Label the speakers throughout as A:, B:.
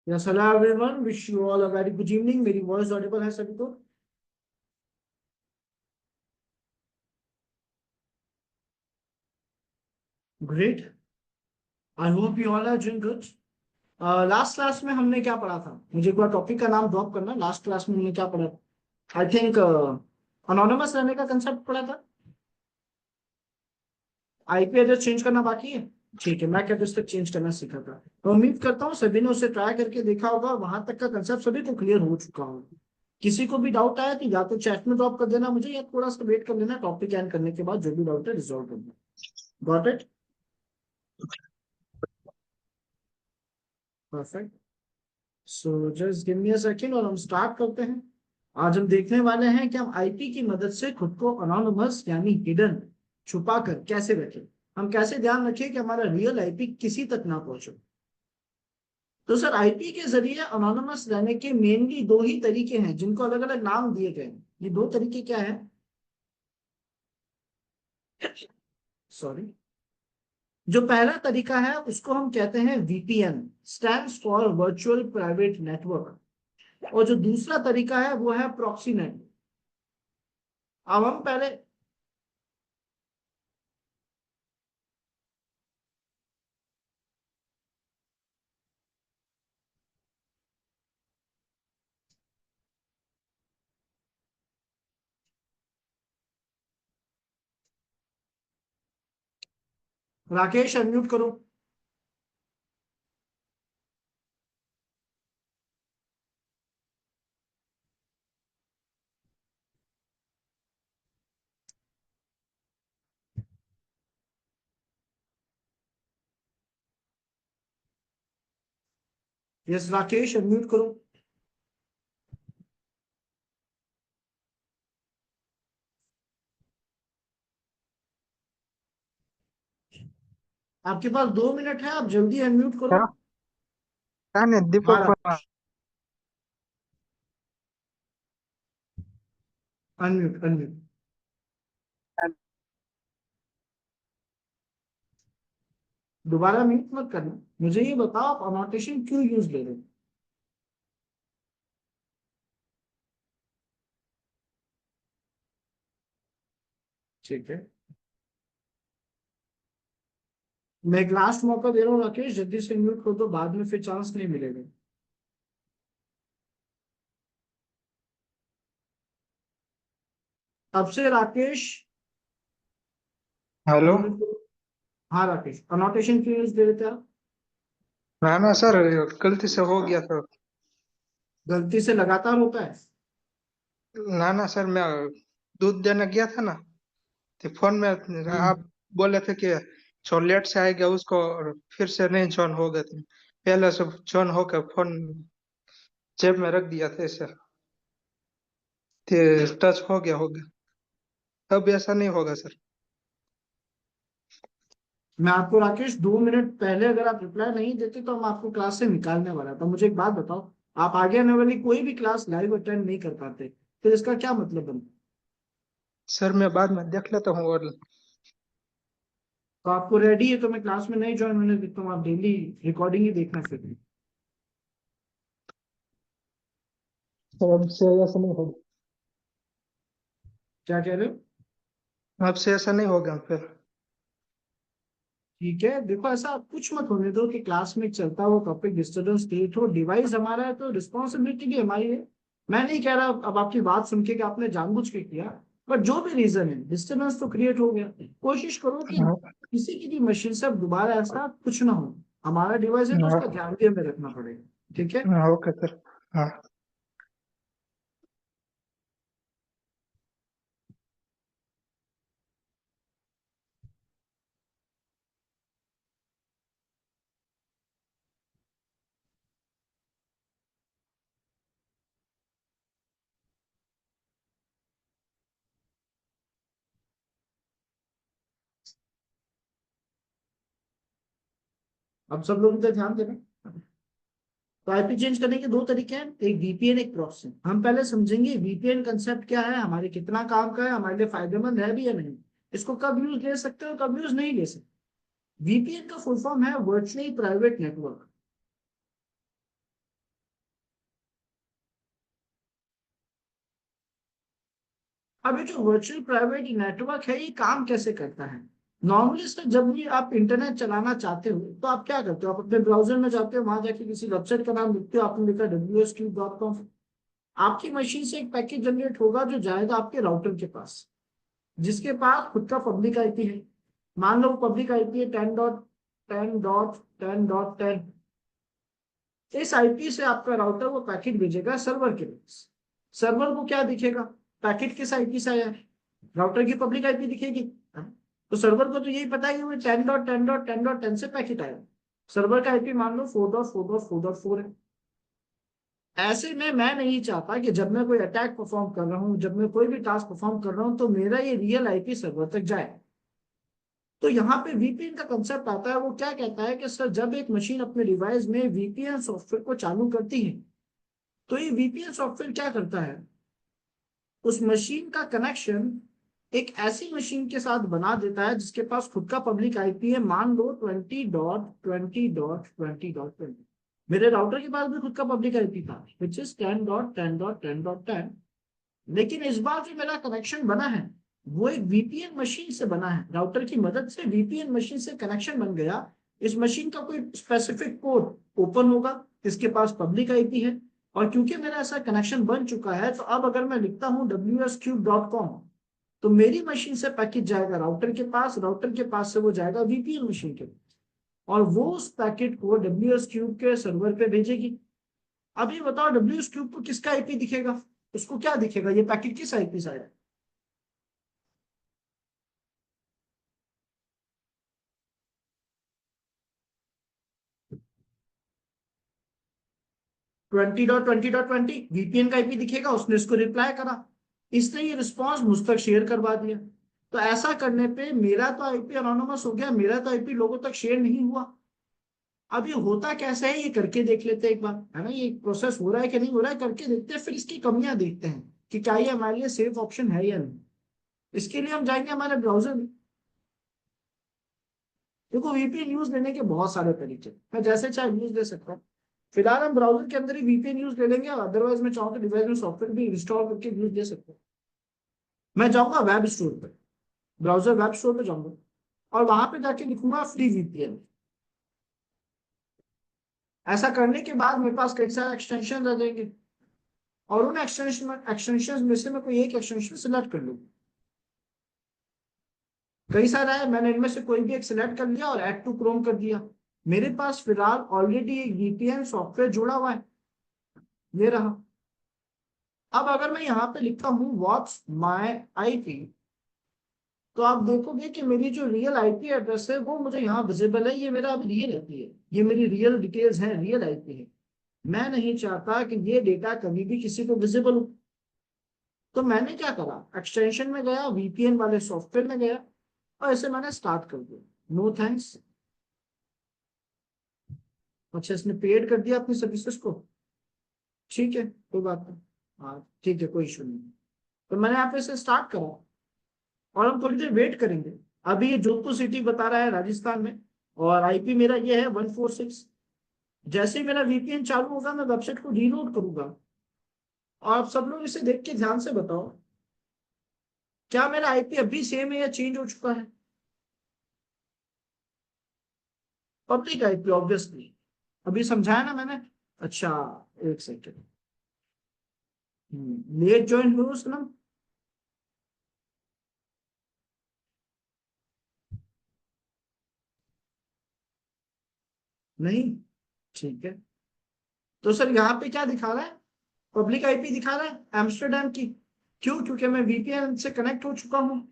A: Yes, hello everyone. Wish you all a very good evening. मेरी voice Audible है सभी को? Great. I hope you all are doing good. Last class में हमने क्या पढ़ा था? मुझे एक बार टॉपिक का नाम ड्रॉप करना. लास्ट क्लास में हमने क्या पढ़ा? आई थिंक अनोनिमस रहने का कंसेप्ट पढ़ा था. आईपी एड्रेस चेंज करना बाकी है. ठीक है, मैक एड्रेस तक चेंज करना सीखा था. तो उम्मीद करता हूँ सभी ने उसे ट्राई करके देखा होगा और वहां तक का कंसेप्ट सभी को क्लियर हो चुका होगा. किसी को भी डाउट आया तो या तो चैट में ड्रॉप कर देना मुझे, या थोड़ा सा वेट कर लेना. टॉपिक एंड करने के बाद जो भी डाउट है रिजॉल्व करना. Got it? Perfect. So just give me a second और हम स्टार्ट करते हैं. आज हम देखने वाले हैं कि हम आईपी की मदद से खुद को अनोनिमस यानी हिडन, छुपा कर कैसे रखें. हम कैसे ध्यान रखें कि हमारा रियल आईपी किसी तक ना पहुंचे. तो सर, आईपी के जरिए अनोनिमस रहने के मेनली दो ही तरीके हैं जिनको अलग अलग नाम दिए गए हैं. ये दो तरीके क्या है? सॉरी. जो पहला तरीका है उसको हम कहते हैं VPN, stands for virtual private network. और जो दूसरा तरीका है वो है प्रॉक्सी नेट. अब हम पहले राकेश अनम्यूट करो. यस राकेश अनम्यूट करो. आपके पास 2 मिनट है, आप जल्दी अनम्यूट करो.
B: क्या क्या नहीं
A: हाँ
B: दीपक
A: राकेश, अनम्यूट अनम्यूट. दोबारा म्यूट मत करना. मुझे ये बताओ आप अनोटेशन क्यों यूज ले रहे हो? ठीक है, मैं एक लास्ट मौका दे रहा हूँ राकेश, जल्दी से म्यूट कर दो, बाद में फिर चांस नहीं मिलेगा. अब से राकेश
B: हेलो।
A: अनम्यूट करो. हाँ राकेश, अनोटेशन क्यों यूज दे रहे थे आप?
B: ना सर, गलती से हो गया था।
A: गलती से लगातार होता है?
B: ना सर, मैं दूध देने गया था ना, तो फोन में आप
A: हम्म.
B: बोले थे कि जो लेट से आएगा उसको, और फिर से नहीं जॉइन हो गए थे। पहले से जॉइन होकर फोन जेब में रख दिया था इसे, तो टच हो गया होगा। अब ऐसा नहीं होगा सर।
A: मैं आपको राकेश 2 मिनट पहले अगर आप रिप्लाई नहीं देते तो हम आपको क्लास से निकालने वाला था. मुझे एक बात बताओ, आप आगे आने वाली कोई भी क्लास लाइव अटेंड नहीं कर पाते, फिर इसका क्या मतलब बनता?
B: सर मैं बाद में देख लेता हूँ। और
A: तो आपको रेडी है तो मैं क्लास में नहीं ज्वाइन होने देता हूँ, आप डेली रिकॉर्डिंग ही देखना फिर.
B: सर अब से ऐसा नहीं होगा।
A: क्या कह रहे हो?
B: अब से ऐसा नहीं होगा फिर।
A: ठीक है, देखो ऐसा आप कुछ मत होने दो कि क्लास में चलता हो टॉपिक डिस्टर्बेंस क्रिएट हो. डिवाइस हमारा है तो रिस्पॉन्सिबिलिटी भी हमारी है. मैं नहीं कह रहा अब आपकी बात सुन के कि आपने जानबूझ के किया, बट जो भी रीजन है डिस्टर्बेंस तो क्रिएट हो गया. कोशिश करो कि
B: हाँ,
A: किसी की भी मशीन से अब दोबारा ऐसा कुछ ना हो. हमारा डिवाइस है तो उसका
B: हाँ,
A: ध्यान भी हमें रखना पड़ेगा. ठीक है.
B: हाँ, ओके सर। हाँ।
A: अब सब लोग इधर ध्यान देना. तो आईपी चेंज करने के दो तरीके हैं, एक वीपीएन एक प्रॉक्सी. हम पहले समझेंगे वीपीएन कंसेप्ट क्या है, हमारे कितना काम का है, हमारे लिए फायदेमंद है भी या नहीं, इसको कब यूज ले सकते हो कब यूज नहीं ले सकते. वीपीएन का फुल फॉर्म है वर्चुअली प्राइवेट नेटवर्क. अब ये जो वर्चुअल प्राइवेट नेटवर्क है ये काम कैसे करता है? नॉर्मली सर जब भी आप इंटरनेट चलाना चाहते हो तो आप क्या करते हो, आप अपने ब्राउजर में जाते हो, वहां जाके किसी वेबसाइट का नाम लिखते हो, आपने लिखा wsq.com, आपकी मशीन से एक पैकेट जनरेट होगा जो जाएगा आपके राउटर के पास, जिसके पास खुद का पब्लिक आईपी है। मान लो पब्लिक आईपी है 10.10.10.10। इस आईपी से आपका राउटर वो पैकेट भेजेगा सर्वर के पास। सर्वर को क्या दिखेगा, पैकेट किस आईपी से आया है, राउटर की पब्लिक आईपी दिखेगी। तो सर्वर को तो यही पता है कि वो 10.10.10.10 से पैकेट आया। सर्वर का आईपी मान लो 4.4.4.4 है। ऐसे में मैं नहीं चाहता कि जब मैं कोई अटैक परफॉर्म कर रहा हूं, जब मैं कोई भी टास्क परफॉर्म कर रहा हूं, तो मेरा ये रियल आईपी सर्वर तक जाए। तो यहाँ पे वीपीएन का कंसेप्ट आता है। वो क्या कहता है कि सर जब एक मशीन अपने डिवाइस में वीपीएन सॉफ्टवेयर को चालू करती है, तो ये वीपीएन सॉफ्टवेयर क्या करता है, उस मशीन का कनेक्शन एक ऐसी मशीन के साथ बना देता है जिसके पास खुद का पब्लिक आईपी है, मान लो 20.20.20.20। मेरे राउटर के पास भी खुद का पब्लिक आईपी था विच इज 10.10.10.10। लेकिन इस बार जो मेरा कनेक्शन बना है वो एक वीपीएन मशीन से बना है, राउटर की मदद से वीपीएन मशीन से कनेक्शन बन गया। इस मशीन का कोई स्पेसिफिक पोर्ट ओपन होगा, इसके पास पब्लिक आईपी है, और क्योंकि मेरा ऐसा कनेक्शन बन चुका है तो अब अगर मैं लिखता हूँ wscube.com, तो मेरी मशीन से पैकेट जाएगा राउटर के पास, राउटर के पास से वो जाएगा वीपीएन मशीन के, और वो उस पैकेट को wscube के सर्वर पे भेजेगी। अब ये बताओ wscube को किसका आईपी दिखेगा, उसको क्या दिखेगा, ये पैकेट किस आईपी से आया? 20.20.20 वीपीएन का आईपी दिखेगा, उसने इसको रिप्लाई करा, इसने ये रिस्पॉन्स मुझ तक शेयर करवा दिया। तो ऐसा करने पे मेरा तो आईपी अनोनिमस हो गया, मेरा तो आईपी लोगों तक शेयर नहीं हुआ। अब ये होता कैसे है ये करके देख लेते हैं एक बार, है ना, ये प्रोसेस हो रहा है कि नहीं हो रहा है करके देखते हैं, फिर इसकी कमियां देखते हैं कि क्या ये हमारे लिए सेफ ऑप्शन है या नहीं। इसके लिए हम जाएंगे हमारे ब्राउजर में। देखो वीपीएन यूज लेने के बहुत सारे तरीके, मैं जैसे चाहे यूज ले सकता हूँ। फिलहाल हम ब्राउजर के अंदर ही वीपीएन यूज ले लेंगे, अदरवाइज मैं चाहूँ तो डिवाइस में सॉफ्टवेयर भी इंस्टॉल करके यूज ले सकता हूँ। मैं जाऊंगा वेब स्टोर पर, ब्राउजर वेब स्टोर पे जाऊंगा और वहां पे जाके लिखूंगा फ्री वीपीएन। ऐसा करने के बाद मेरे पास कई सारे एक्सटेंशन आ जाएंगे, और उन एक्सटेंशन में से मैं कोई एक एक्सटेंशन सिलेक्ट कर लूंगा। कई सारे है, मैंने इनमें से कोई भी एक सिलेक्ट कर लिया और ऐड टू क्रोम कर दिया। मेरे पास फिलहाल ऑलरेडी एक वीपीएन सॉफ्टवेयर जुड़ा हुआ है, ये रहा। अब अगर मैं यहाँ पे लिखता हूँ व्हाट्स माय आईपी, तो आप देखोगे कि मेरी जो रियल आईपी एड्रेस है वो मुझे यहाँ विजिबल है, ये मेरा अब रियल आईपी है, ये मेरी रियल डिटेल्स है, रियल आईपी है। मैं नहीं चाहता कि ये डेटा कभी भी किसी को विजिबल हो। तो मैंने क्या करा, एक्सटेंशन में गया, वीपीएन वाले सॉफ्टवेयर में गया, और इसे मैंने स्टार्ट कर दिया। No thanks. अच्छा, इसने पेड कर दिया अपनी सर्विसेज को, ठीक है कोई बात नहीं, हाँ ठीक है कोई इशू नहीं। तो मैंने यहाँ पे इसे स्टार्ट करा, और हम थोड़ी देर वेट करेंगे। अभी ये जोधपुर सिटी बता रहा है राजस्थान में, और आईपी मेरा ये है 146। जैसे ही मेरा वीपीएन चालू होगा मैं वेबसाइट को रीलोड करूंगा, और आप सब लोग इसे देख के ध्यान से बताओ क्या मेरा आईपी अभी सेम है या चेंज हो चुका है। पब्लिक आईपी ऑब्वियसली, अभी समझाया ना मैंने। अच्छा, एक सेकेंड, लेट ज्वाइन हुए उसका नाम, नहीं, ठीक है। तो सर यहाँ पे क्या दिखा रहा है, पब्लिक आईपी दिखा रहा है एम्स्टरडेम की। क्यों, क्योंकि मैं वीपीएन से कनेक्ट हो चुका हूँ।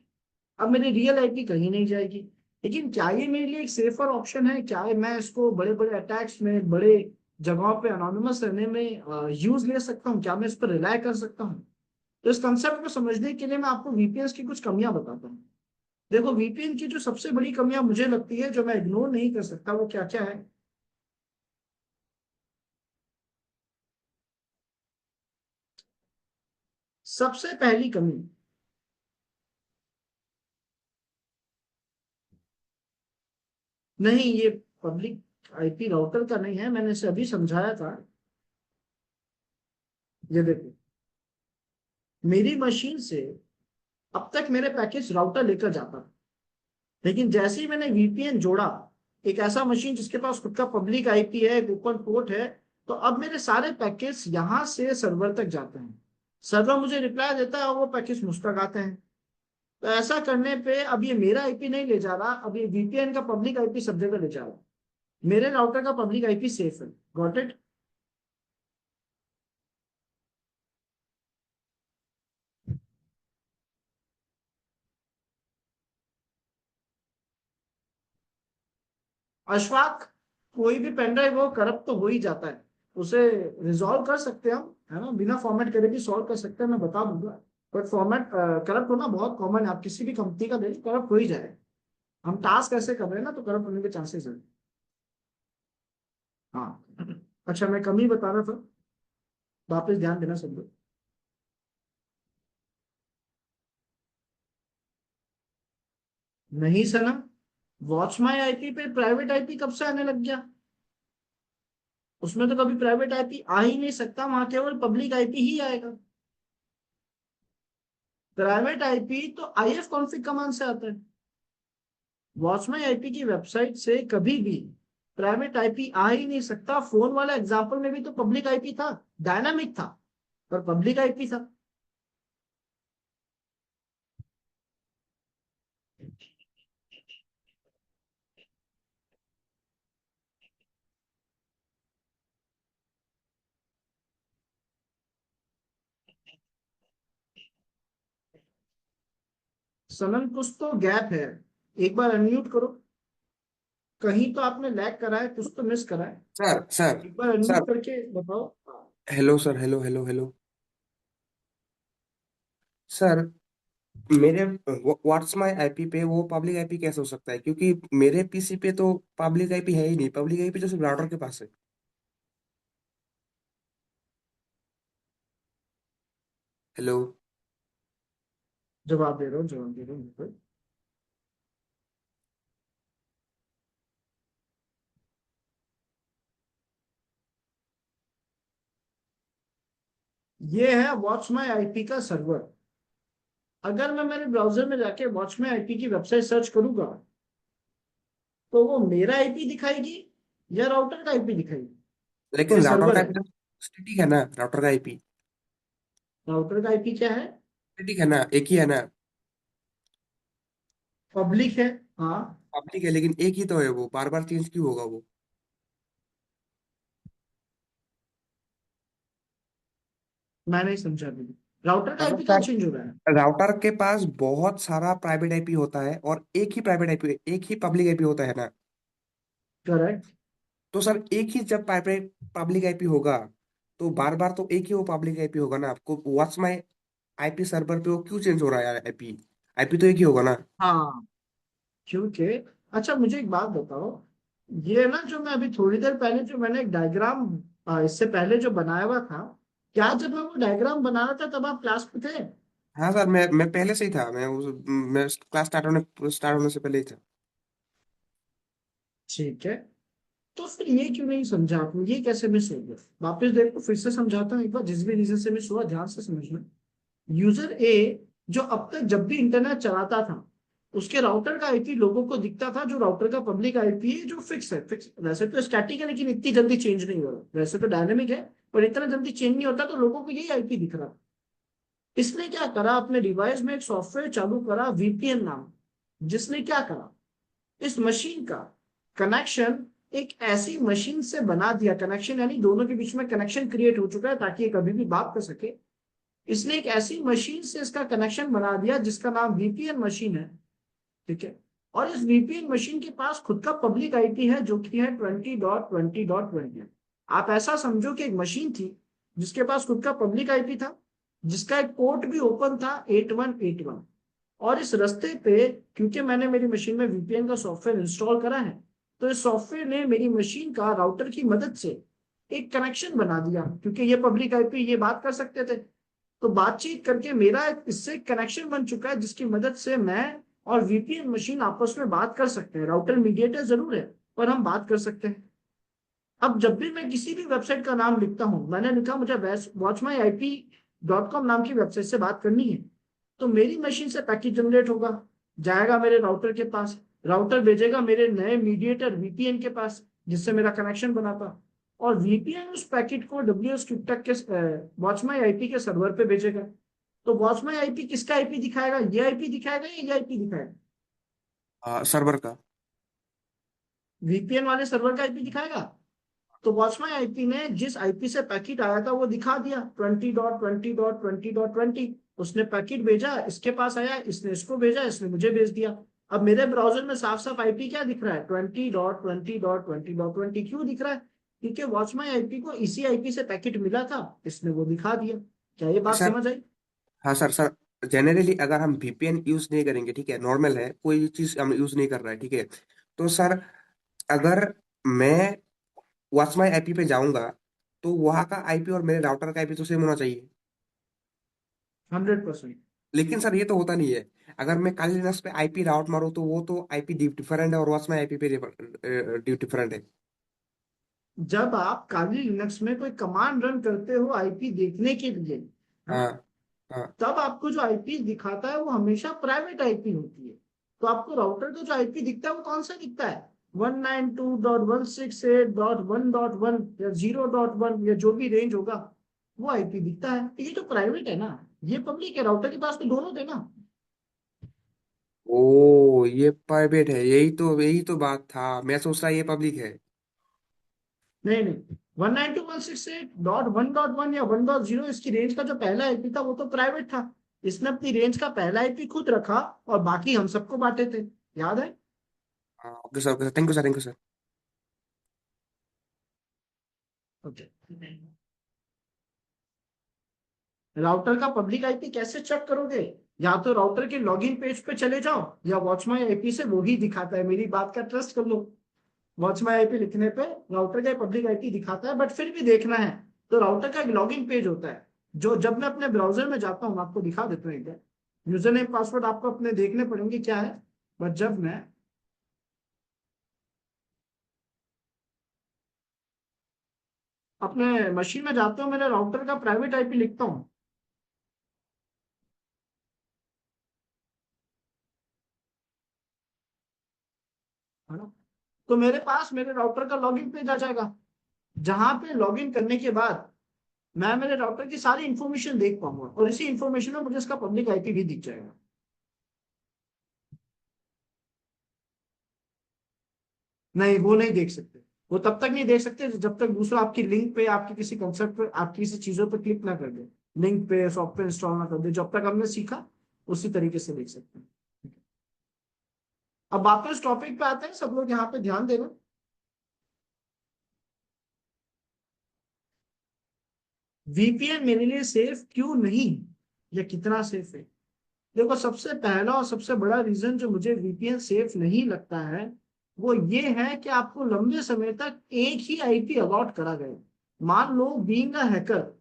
A: अब मेरी रियल आईपी कहीं नहीं जाएगी। लेकिन क्या ये मेरे लिए एक सेफर ऑप्शन है, क्या मैं इसको बड़े बड़े अटैक्स में, बड़े जगहों पे अनोनिमस रहने में यूज ले सकता हूँ, क्या मैं इस पर रिलाय कर सकता हूँ? तो इस कंसेप्ट को समझने के लिए मैं आपको वीपीएन की कुछ कमियां बताता हूँ। देखो वीपीएन की जो सबसे बड़ी कमियां मुझे लगती है, जो मैं इग्नोर नहीं कर सकता, वो क्या क्या है। सबसे पहली कमी, नहीं ये पब्लिक आईपी राउटर का नहीं है, मैंने इसे अभी समझाया था। ये देखो, मेरी मशीन से अब तक मेरे पैकेज राउटर लेकर जाता था, लेकिन जैसे ही मैंने वीपीएन जोड़ा, एक ऐसा मशीन जिसके पास खुद का पब्लिक आईपी है, एक ओपन पोर्ट है, तो अब मेरे सारे पैकेज यहां से सर्वर तक जाते हैं। सर्वर मुझे रिप्लाई देता है और वो पैकेज मुझ तक आते हैं। तो ऐसा करने पे अब ये मेरा आईपी नहीं ले जा रहा, अब ये वीपीएन का पब्लिक आईपी सब जगह ले जा रहा है। मेरे राउटर का पब्लिक आईपी सेफ है। Got it? अशफाक, कोई भी पेन ड्राइव हो करप्ट तो हो ही जाता है, उसे रिजॉल्व कर सकते हैं हम, है ना, बिना फॉर्मेट करे भी सॉल्व कर सकते हैं, मैं बता दूंगा। बट फॉर्मेट करप्ट होना बहुत कॉमन है, आप किसी भी कंपनी का ले करप्ट हो ही जाएगा। हम टास्क ऐसे कर रहे हैं ना, तो करप्ट होने के चांसेस है। हाँ। अच्छा, मैं कमी बता रहा था, वापस ध्यान देना सब लोग। नहीं सना, वॉच माई आईपी पे प्राइवेट आईपी कब से आने लग गया? उसमें तो कभी प्राइवेट आईपी आ ही नहीं सकता, वहां केवल पब्लिक आईपी ही आएगा। प्राइवेट आईपी तो आईएफ कॉन्फ़िग कमांड से आता है। वॉच माई आईपी की वेबसाइट से कभी भी प्राइवेट आईपी आ ही नहीं सकता। फोन वाला एग्जांपल में भी तो पब्लिक आईपी था, डायनामिक था, पर पब्लिक आईपी था। सनम, कुछ तो गैप है, एक बार अनम्यूट करो। कहीं तो आपने लैग करा है, कुछ तो मिस करा है।
C: सर सर
A: एक बार
C: सर।
A: अनम्यूट करके बताओ।
C: Hello sir, hello hello hello. Sir, मेरे व्हाट्स माई आईपी पे वो पब्लिक आईपी कैसे हो सकता है? क्योंकि मेरे पीसी पे तो पब्लिक आईपी है ही नहीं। पब्लिक आईपी तो सिर्फ राउटर के पास है। हेलो।
A: जवाब दे रहा हूँ, जवाब दे रहा हूँ। ये है वॉच माई आईपी का सर्वर। अगर मैं मेरे ब्राउजर में जाके वॉच माई आईपी की वेबसाइट सर्च करूंगा, तो वो मेरा आईपी दिखाएगी या राउटर का आईपी दिखाएगी? ये
C: लेकिन राउटर
A: सर्वर
C: का
A: है।
C: आईपी स्टैटिक है ना? राउटर का आईपी
A: राउटर का आईपी क्या है?
C: स्टैटिक है ना? एक ही है ना?
A: पब्लिक है। हाँ।
C: पब्लिक है, लेकिन एक ही तो है। वो बार बार चेंज क्यों होगा वो?
A: मैं नहीं समझा अभी। राउटर का
C: मतलब
A: आईपी क्या
C: सर,
A: चेंज हो रहा है?
C: राउटर के पास बहुत सारा प्राइवेट आईपी होता है और एक ही प्राइवेट आईपी, एक ही पब्लिक आईपी होता है ना?
A: करेक्ट।
C: तो सर, एक ही जब प्राइवेट पब्लिक आईपी होगा तो बार बार तो एक ही वो पब्लिक आईपी होगा ना? आपको व्हाट्स माई आईपी सर्वर पे वो क्यों चेंज हो रहा है यार? आईपी आईपी तो एक ही होगा ना?
A: हाँ, क्योंकि, अच्छा मुझे एक बात बताओ, ये ना जो मैं अभी थोड़ी देर पहले जो मैंने एक डायग्राम इससे पहले जो बनाया हुआ था, क्या जब मैं वो डायग्राम बना रहा था तब आप क्लास में थे?
C: हाँ सर, मैं पहले से ही था। मैं क्लास स्टार्ट होने से पहले ही था।
A: ठीक है। तो फिर ये क्यों नहीं समझा आपने, ये कैसे मिस हो गया? वापस देखो, फिर से समझाता हूँ एक बार, जिस भी रीजन से मिस हुआ ध्यान से समझना। यूजर ए जो अब तक जब भी इंटरनेट चलाता था, उसके राउटर का आईपी लोगों को दिखता था, जो राउटर का पब्लिक आईपी है, जो फिक्स है। फिक्स वैसे तो स्टैटिक है, लेकिन इतनी जल्दी चेंज नहीं हो रहा। वैसे तो डायनेमिक है, पर इतना जल्दी चेंज नहीं होता, तो लोगों को यही आईपी दिख रहा। इसने क्या करा, अपने डिवाइस में एक सॉफ्टवेयर चालू करा वीपीएन नाम, जिसने क्या करा, इस मशीन का कनेक्शन एक ऐसी मशीन से बना दिया, कनेक्शन यानी दोनों के बीच में कनेक्शन क्रिएट हो चुका है ताकि ये कभी भी बात कर सके। इसने एक ऐसी मशीन से इसका कनेक्शन बना दिया जिसका नाम वीपीएन मशीन है। ठीक है। और इस वीपीएन मशीन के पास खुद का पब्लिक आईपी है, जो कि है 20.20.20। आप ऐसा समझो कि एक मशीन थी जिसके पास खुद का पब्लिक आईपी था, जिसका एक पोर्ट भी ओपन था 8181। और इस रास्ते पे, क्योंकि मैंने मेरी मशीन में वीपीएन का सॉफ्टवेयर इंस्टॉल करा है, तो इस सॉफ्टवेयर ने मेरी मशीन का राउटर की मदद से एक कनेक्शन बना दिया, क्योंकि ये पब्लिक आईपी ये बात कर सकते थे। तो बातचीत करके मेरा इससे कनेक्शन बन चुका है, जिसकी मदद से मैं और वीपीएन मशीन आपस में बात कर सकते हैं। राउटर मीडिएटर जरूर है, पर हम बात कर सकते हैं। अब जब भी मैं किसी भी वेबसाइट का नाम लिखता हूं, मैंने लिखा मुझे वॉच माई आईपी .com नाम की वेबसाइट से बात करनी है, तो मेरी मशीन से पैकेट जनरेट होगा, जाएगा मेरे राउटर के पास, राउटर भेजेगा मेरे नए मीडिएटर वीपीएन के पास जिससे मेरा कनेक्शन बना था, और वीपीएन उस पैकेट को डब्ल्यूएस तक के वॉचमाई आईपी के सर्वर पे भेजेगा। तो वॉचमाई आईपी किसका आईपी दिखाएगा, ये आईपी दिखाएगा या ये आईपी दिखाएगा?
C: सर्वर का।
A: वीपीएन वाले सर्वर का आईपी दिखाएगा। तो वॉचमाई आईपी ने जिस आईपी से पैकेट आया था वो दिखा दिया 20.20.20.20। उसने पैकेट भेजा, इसके पास आया, इसने इसको भेजा, इसने मुझे भेज दिया। अब मेरे ब्राउजर में साफ साफ आईपी क्या दिख रहा है, 20.20.20.20 क्यों दिख रहा है? क्योंकि वॉचमाई आईपी को इसी आईपी से पैकेट मिला था, इसने वो दिखा दिया। क्या ये बात
C: सर,
A: समझ आई?
C: हाँ सर, जनरली अगर हम वीपीएन यूज नहीं करेंगे, ठीक है, नॉर्मल है, कोई चीज हम यूज नहीं कर रहा है, ठीक है, तो सर अगर मैं वाtsmy आईपी पे जाऊंगा तो वहां का आईपी और मेरे राउटर का आईपी तो सेम होना चाहिए।
A: 100%।
C: लेकिन सर ये तो होता नहीं है। अगर मैं काली लिनक्स पे आईपी राउट मारूं तो वो तो आईपी डिफरेंट है और वाtsmy आईपी पे डिफरेंट है।
A: जब आप काली लिनक्स में कोई कमांड रन करते हो आईपी देखने के लिए, है ना,
C: हाँ, हाँ।
A: तब आपको जो आईपी दिखाता है वो हमेशा प्राइवेट आईपी होती है। तो आपको राउटर का जो आईपी दिखता है वो कौन सा दिखता है, 192.168.1.1 या 0.1 या जो भी रेंज होगा वो आईपी दिखता है। ये तो प्राइवेट है ना, ये पब्लिक है। राउटर के पास तो दोनों थे ना।
C: ओ, ये प्राइवेट है, यही तो बात था, मैं सोच रहा ये पब्लिक है।
A: नहीं नहीं, 192.168.1.1 या 1.0 इसकी रेंज का जो पहला आईपी था वो तो प्राइवेट था। इसने अपनी रेंज का पहला आईपी खुद रखा और बाकी हम सबको बांटे थे, याद है?
C: हाँ, okay sir, okay sir, thank you sir, thank you sir.
A: Okay. Router का पब्लिक आईपी कैसे चेक करोगे? या तो राउटर के लॉगिन पेज पे चले जाओ या वॉचमाई आईपी से वो ही दिखाता है, मेरी बात का ट्रस्ट कर लो। वॉचमाई आईपी लिखने पे राउटर का पब्लिक आईपी दिखाता है, बट फिर भी देखना है तो राउटर का एक लॉगिन पेज होता है जो जब मैं अपने ब्राउजर में जाता हूँ, मैं आपको दिखा देता हूँ एक बार। यूजर नेम पासवर्ड आपको अपने देखने पड़ेंगे क्या है, बट जब मैं अपने मशीन में जाता हूँ मेरे राउटर का प्राइवेट आईपी लिखता हूँ, है ना, तो मेरे पास मेरे राउटर का लॉगिन पेज आ जाएगा जहां पे लॉगिन करने के बाद मैं मेरे राउटर की सारी इंफॉर्मेशन देख पाऊंगा और इसी इंफॉर्मेशन में मुझे इसका पब्लिक आईपी भी दिख जाएगा। नहीं, वो नहीं देख सकते। वो तब तक नहीं देख सकते जब तक दूसरा आपकी लिंक पे, आपकी किसी कंसेप्ट पे, आपकी किसी चीजों पे क्लिक ना कर दे, लिंक पे सॉफ्टवेयर इंस्टॉल ना कर दे। जब तक हमने सीखा उसी तरीके से देख सकते हैं। अब वापस टॉपिक पे आते हैं, सब लोग यहाँ पे ध्यान देना। वीपीएन मेरे लिए सेफ क्यों नहीं, या कितना सेफ है? देखो, सबसे पहला और सबसे बड़ा रीजन जो मुझे वीपीएन सेफ नहीं लगता है वो ये है कि आपको लंबे समय तक एक ही आईपी अलॉट करा गया। मान लो बीइंग अ हैकर,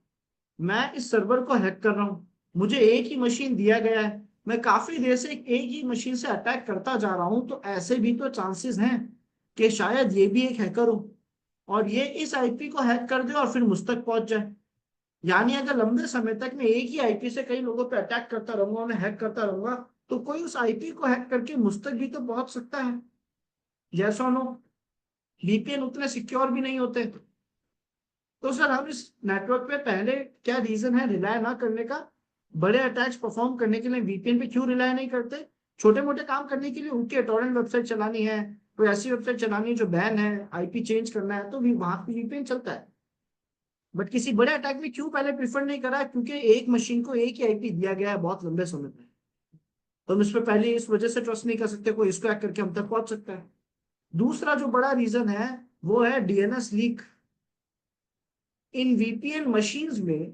A: मैं इस सर्वर को हैक कर रहा हूं, मुझे एक ही मशीन दिया गया है, मैं काफी देर से एक ही मशीन से अटैक करता जा रहा हूं, तो ऐसे भी तो चांसेस हैं कि शायद ये भी एक हैकर हो और ये इस आईपी को हैक कर दे और फिर मुझ तक पहुंच जाए। यानी अगर लंबे समय तक मैं एक ही आईपी से कई लोगों पे अटैक करता रहूंगा, उन्हें हैक करता रहूंगा, तो कोई उस आईपी को हैक करके मुझ तक भी तो पहुंच सकता है। यस और नो? वीपीएन उतने सिक्योर भी नहीं होते। तो सर हम इस नेटवर्क पे पहले क्या रीजन है रिलाय ना करने का? बड़े अटैक्स परफॉर्म करने के लिए वीपीएन पे क्यों रिलाय नहीं करते? छोटे मोटे काम करने के लिए उनके टोरेंट वेबसाइट चलानी है, कोई ऐसी वेबसाइट चलानी है जो बैन है, आईपी चेंज करना है, तो भी वहां पे वीपीएन चलता है। बट किसी बड़े अटैक में क्यों पहले प्रिफर नहीं करा? क्योंकि एक मशीन को एक ही आईपी दिया गया है बहुत लंबे समय में, तो हम इस पे पहले इस वजह से ट्रस्ट नहीं कर सकते कोई इसको हैक करके हम तक पहुंच सकता है। दूसरा जो बड़ा रीजन है वो है डीएनएस लीक। इन वीपीएन मशीन्स में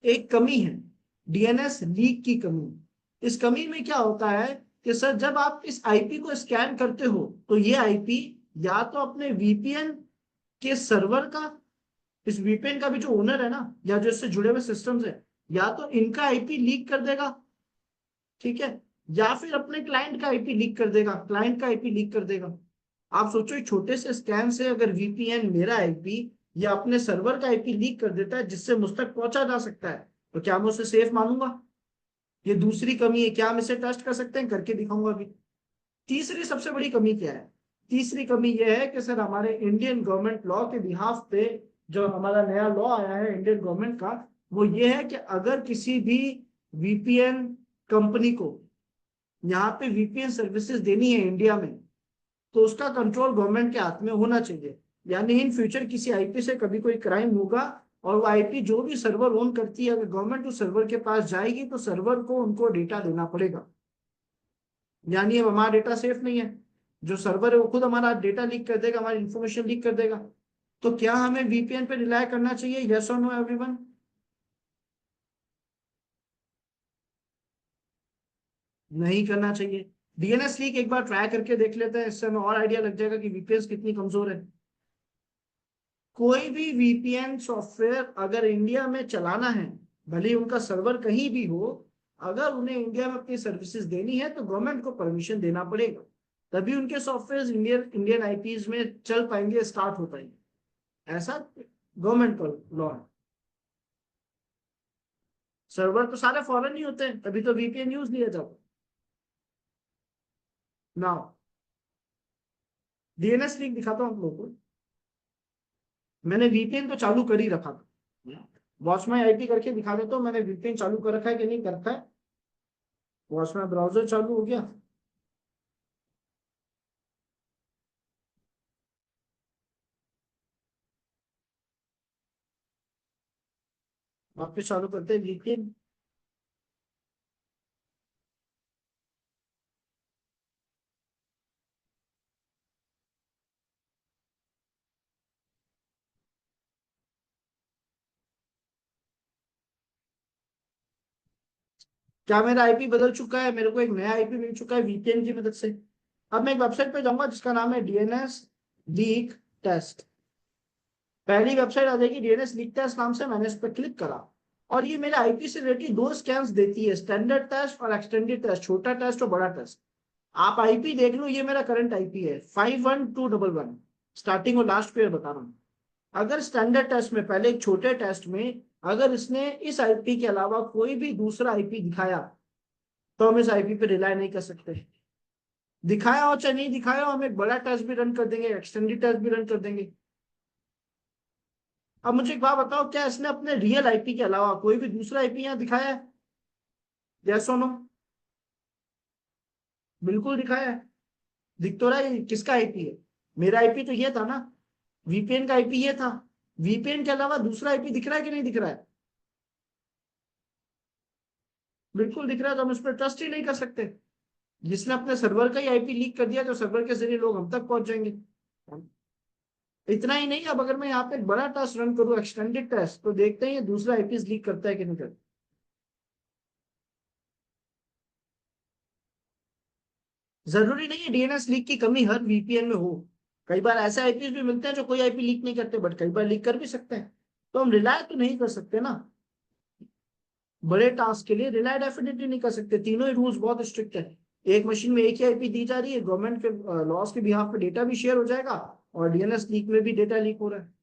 A: एक कमी है, डीएनएस लीक की कमी। इस कमी में क्या होता है कि सर जब आप इस आईपी को स्कैन करते हो तो ये आईपी या तो अपने वीपीएन के सर्वर का, इस वीपीएन का भी जो ओनर है ना या जो इससे जुड़े हुए सिस्टम्स है, या तो इनका आईपी लीक कर देगा, ठीक है, या फिर अपने क्लाइंट का आईपी लीक कर देगा, क्लाइंट का आईपी लीक कर देगा। आप सोचो एक छोटे से स्कैन से अगर वीपीएन मेरा आईपी या अपने सर्वर का आईपी लीक कर देता है जिससे मुझ तक पहुंचा जा सकता है, तो क्या मैं उसे सेफ मानूंगा? ये दूसरी कमी है। क्या हम इसे ट्रस्ट कर सकते हैं? करके दिखाऊंगा अभी। तीसरी सबसे बड़ी कमी क्या है? तीसरी कमी यह है कि सर हमारे इंडियन गवर्नमेंट लॉ के बिहाफ पे जो हमारा नया लॉ आया है इंडियन गवर्नमेंट का, वो ये है कि अगर किसी भी वीपीएन कंपनी को यहाँ पे वीपीएन सर्विसेज देनी है इंडिया में, तो उसका कंट्रोल गवर्नमेंट के हाथ में होना चाहिए। यानी इन फ्यूचर किसी आईपी से कभी कोई क्राइम होगा और वो आईपी जो भी सर्वर ओन करती है, अगर गवर्नमेंट उस सर्वर के पास जाएगी तो सर्वर को उनको डेटा देना पड़ेगा। यानी अब हमारा डेटा सेफ नहीं है, जो सर्वर है वो खुद हमारा डेटा लीक कर देगा, हमारी इंफॉर्मेशन लीक कर देगा। तो क्या हमें वीपीएन पे रिलाय करना चाहिए? यस और नो एवरीवन? नहीं करना चाहिए। डीएनएस लीक एक बार ट्राई करके देख लेते हैं, इससे हमें और आइडिया लग जाएगा कि वीपीएन कितनी कमजोर है। कोई भी वीपीएन सॉफ्टवेयर अगर इंडिया में चलाना है, भले ही उनका सर्वर कहीं भी हो, अगर उन्हें इंडिया में अपनी सर्विसेज देनी है तो गवर्नमेंट को परमिशन देना पड़ेगा, तभी उनके सॉफ्टवेयर इंडियन इंडियन आईपीज में चल पाएंगे, स्टार्ट हो पाएंगे। ऐसा गवर्नमेंट का लॉ है। सर्वर तो सारे फॉरेन ही होते हैं, तभी तो वीपीएन यूज लिया जाता। नाउ डीएनएस लिंक दिखाता हूँ आप लोगों को। मैंने वीपीएन तो चालू कर ही रखा था, वॉच माई आईपी करके दिखा देता हूँ मैंने वीपीएन चालू कर रखा है कि नहीं कर रखा है। वॉच माई ब्राउजर चालू हो गया। वापस चालू करते हैं वीपीएन। क्या मेरा आईपी बदल चुका है? मेरे को एक नया आईपी मिल चुका है वीपीएन की मदद से। अब मैं एक वेबसाइट पे जाऊंगा जिसका नाम है डीएनएस लीक टेस्ट। पहली वेबसाइट आ जाएगी डीएनएस लीक टेस्ट नाम से, मैंने इस पर क्लिक करा और ये मेरे आईपी से रिलेटेड दो स्कैन्स देती है, स्टैंडर्ड टेस्ट और एक्सटेंडेड टेस्ट, छोटा टेस्ट और बड़ा टेस्ट। आप आईपी देख लो, ये मेरा करंट आईपी है 51211, स्टार्टिंग और लास्ट पेयर बता रहा हूँ। अगर स्टैंडर्ड टेस्ट में, पहले एक छोटे टेस्ट में, अगर इसने इस आईपी के अलावा कोई भी दूसरा आईपी दिखाया तो हम इस आईपी पे रिलाय नहीं कर सकते। दिखाया हो चाहे नहीं दिखाया हो, हम एक बड़ा टेस्ट भी रन कर देंगे, एक्सटेंडेड टेस्ट भी रन कर देंगे। अब मुझे एक बात बताओ, क्या इसने अपने रियल आईपी के अलावा कोई भी दूसरा आईपी यहाँ दिखाया है? यस और नो? बिल्कुल दिखाया है। दिख तो रहा है किसका आईपी है। मेरा आईपी तो ये था ना, वीपीएन का आईपी ये था। वीपीएन के अलावा दूसरा आईपी दिख रहा है कि नहीं दिख रहा है? बिल्कुल दिख रहा है, तो हम इस पर ट्रस्ट ही नहीं कर सकते। जिसने अपने सर्वर का ही आईपी लीक कर दिया, तो सर्वर के जरिए लोग हम तक पहुंच जाएंगे। इतना ही नहीं, अब अगर मैं यहाँ पे एक बड़ा टेस्ट रन करूँ, एक्सटेंडेड टेस्ट, तो देखते हैं ये दूसरा आईपी लीक करता है कि नहीं करता। जरूरी नहीं है डीएनएस लीक की कमी हर वीपीएन में हो। कई बार ऐसे आईपी भी मिलते हैं जो कोई आईपी लीक नहीं करते, बट कई बार लीक कर भी सकते हैं। तो हम रिलाय तो नहीं कर सकते ना, बड़े टास्क के लिए रिलाय डेफिनेटली नहीं कर सकते। तीनों ही रूल्स बहुत स्ट्रिक्ट है। एक मशीन में एक ही आईपी दी जा रही है, गवर्नमेंट के लॉस के बिहाफ पे डेटा भी शेयर हो जाएगा और डीएनएस लीक में भी डेटा लीक हो रहा है।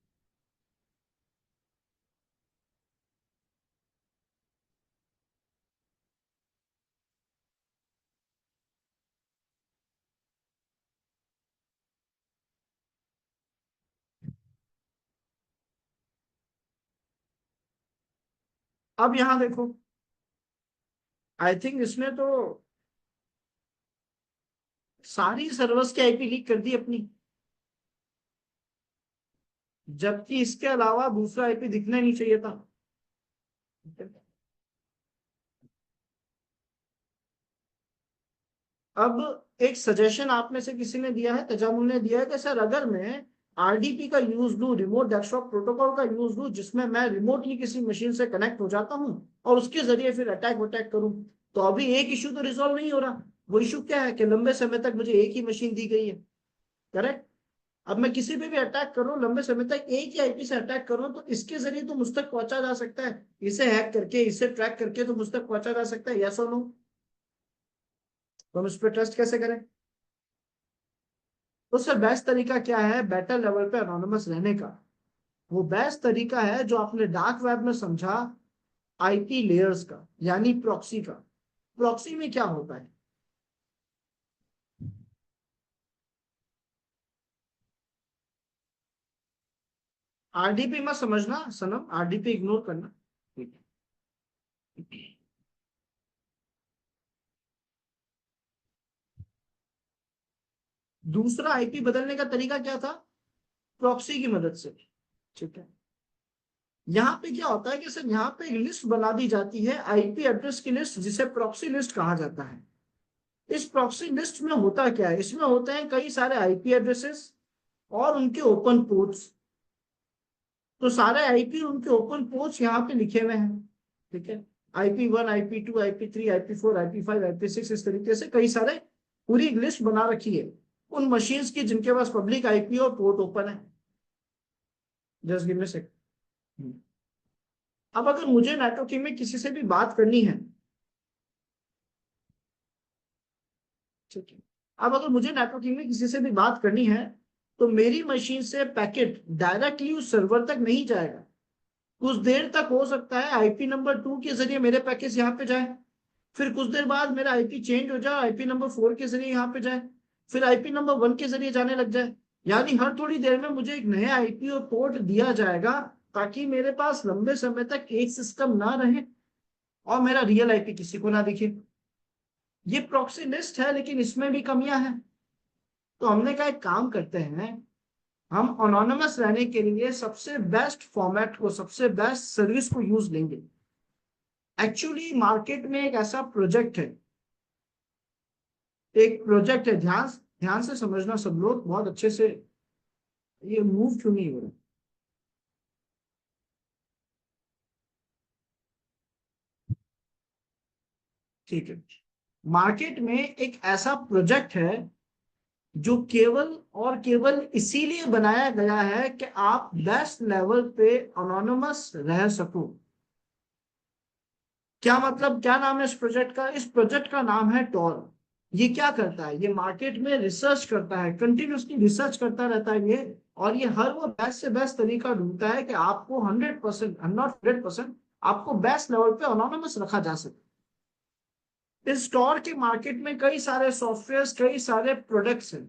A: अब यहाँ देखो, आई थिंक इसने तो सारी सर्वर्स की आईपी लीक कर दी अपनी, जबकि इसके अलावा दूसरा आईपी दिखना नहीं चाहिए था। अब एक सजेशन आप में से किसी ने दिया है, तजामुल ने दिया है कि सर अगर मैं आरडीपी का यूज लूं, रिमोट डेस्कटॉप प्रोटोकॉल का यूज लूं, जिसमें मैं रिमोटली किसी मशीन से कनेक्ट हो जाता हूं और उसके जरिए फिर अटैक वटैक करूं, तो अभी एक इश्यू तो रिजॉल्व नहीं हो रहा। वो इश्यू क्या है कि लंबे समय तक मुझे एक ही मशीन दी गई है। करेक्ट। अब मैं किसी पे भी अटैक करूं, लंबे समय तक एक ही आईपी से अटैक करूं, तो इसके जरिए तो मुझ तक पहुंचा जा सकता है, इसे हैक करके, इसे ट्रैक करके तो मुझ तक पहुंचा जा सकता है। यस और नो? तो हम इस पर ट्रस्ट कैसे करें? तो सर बेस्ट तरीका क्या है बेटर लेवल पे अनोनिमस रहने का? वो बेस्ट तरीका है जो आपने डार्क वेब में समझा, आईपी लेयर्स का, यानी प्रॉक्सी का। प्रॉक्सी में क्या होता है? आरडीपी मत समझना सनम, आरडीपी इग्नोर करना। ठीक है। दूसरा आईपी बदलने का तरीका क्या था? प्रॉक्सी की मदद से। ठीक है। यहाँ पे क्या होता है कि सर यहाँ पे एक लिस्ट बना दी जाती है, आईपी एड्रेस की लिस्ट, जिसे प्रॉक्सी लिस्ट कहा जाता है। इस प्रॉक्सी लिस्ट में होता क्या है? इसमें होते हैं कई सारे आईपी एड्रेसेस और उनके ओपन पोर्ट्स। तो सारे आईपी उनके ओपन पोर्ट्स यहाँ पे लिखे हुए हैं। ठीक है। IP1, IP2, IP3, IP4, IP5, IP6, इस तरीके से कई सारे, पूरी लिस्ट बना रखी है उन मशीन्स की जिनके पास पब्लिक आईपी और पोर्ट ओपन है। जस्ट गिव मी सेक। अब अगर मुझे नेटवर्किंग में किसी से भी बात करनी है, ठीक है, अब अगर मुझे नेटवर्किंग में किसी से भी बात करनी है, तो मेरी मशीन से पैकेट डायरेक्टली उस सर्वर तक नहीं जाएगा। कुछ देर तक हो सकता है आईपी नंबर 2 के जरिए मेरे पैकेट यहाँ पे जाए, फिर कुछ देर बाद मेरा आईपी चेंज हो जाए, आईपी नंबर 4 के जरिए यहाँ पे जाए, फिर आईपी नंबर 1 के जरिए जाने लग जाए। यानी हर थोड़ी देर में मुझे एक नया आईपी और पोर्ट दिया जाएगा, ताकि मेरे पास लंबे समय तक एक सिस्टम ना रहे और मेरा रियल आईपी किसी को ना दिखे। ये प्रॉक्सी लिस्ट है, लेकिन इसमें भी कमियां हैं। तो हमने कहा एक काम करते हैं, हम अनोनिमस रहने के लिए सबसे बेस्ट फॉर्मेट को, सबसे बेस्ट सर्विस को यूज लेंगे। एक्चुअली मार्केट में एक ऐसा प्रोजेक्ट है, एक प्रोजेक्ट है, ध्यान ध्यान से समझना सब लोग बहुत अच्छे से। ये मूव क्यों नहीं हो रहा? ठीक है। मार्केट में एक ऐसा प्रोजेक्ट है जो केवल और केवल इसीलिए बनाया गया है कि आप बेस्ट लेवल पे अनोनिमस रह सको। क्या मतलब, क्या नाम है इस प्रोजेक्ट का? इस प्रोजेक्ट का नाम है टॉर। ये क्या करता है? ये मार्केट में रिसर्च करता है, कंटिन्यूसली रिसर्च करता रहता है ये। और ये हर वो बेस्ट से बेस्ट तरीका ढूंढता है कि आपको 100%, नॉट 100%, आपको बेस्ट लेवल पे अनोनिमस रखा जा सके। इस टॉर के मार्केट में कई सारे सॉफ्टवेयर, कई सारे प्रोडक्ट्स हैं।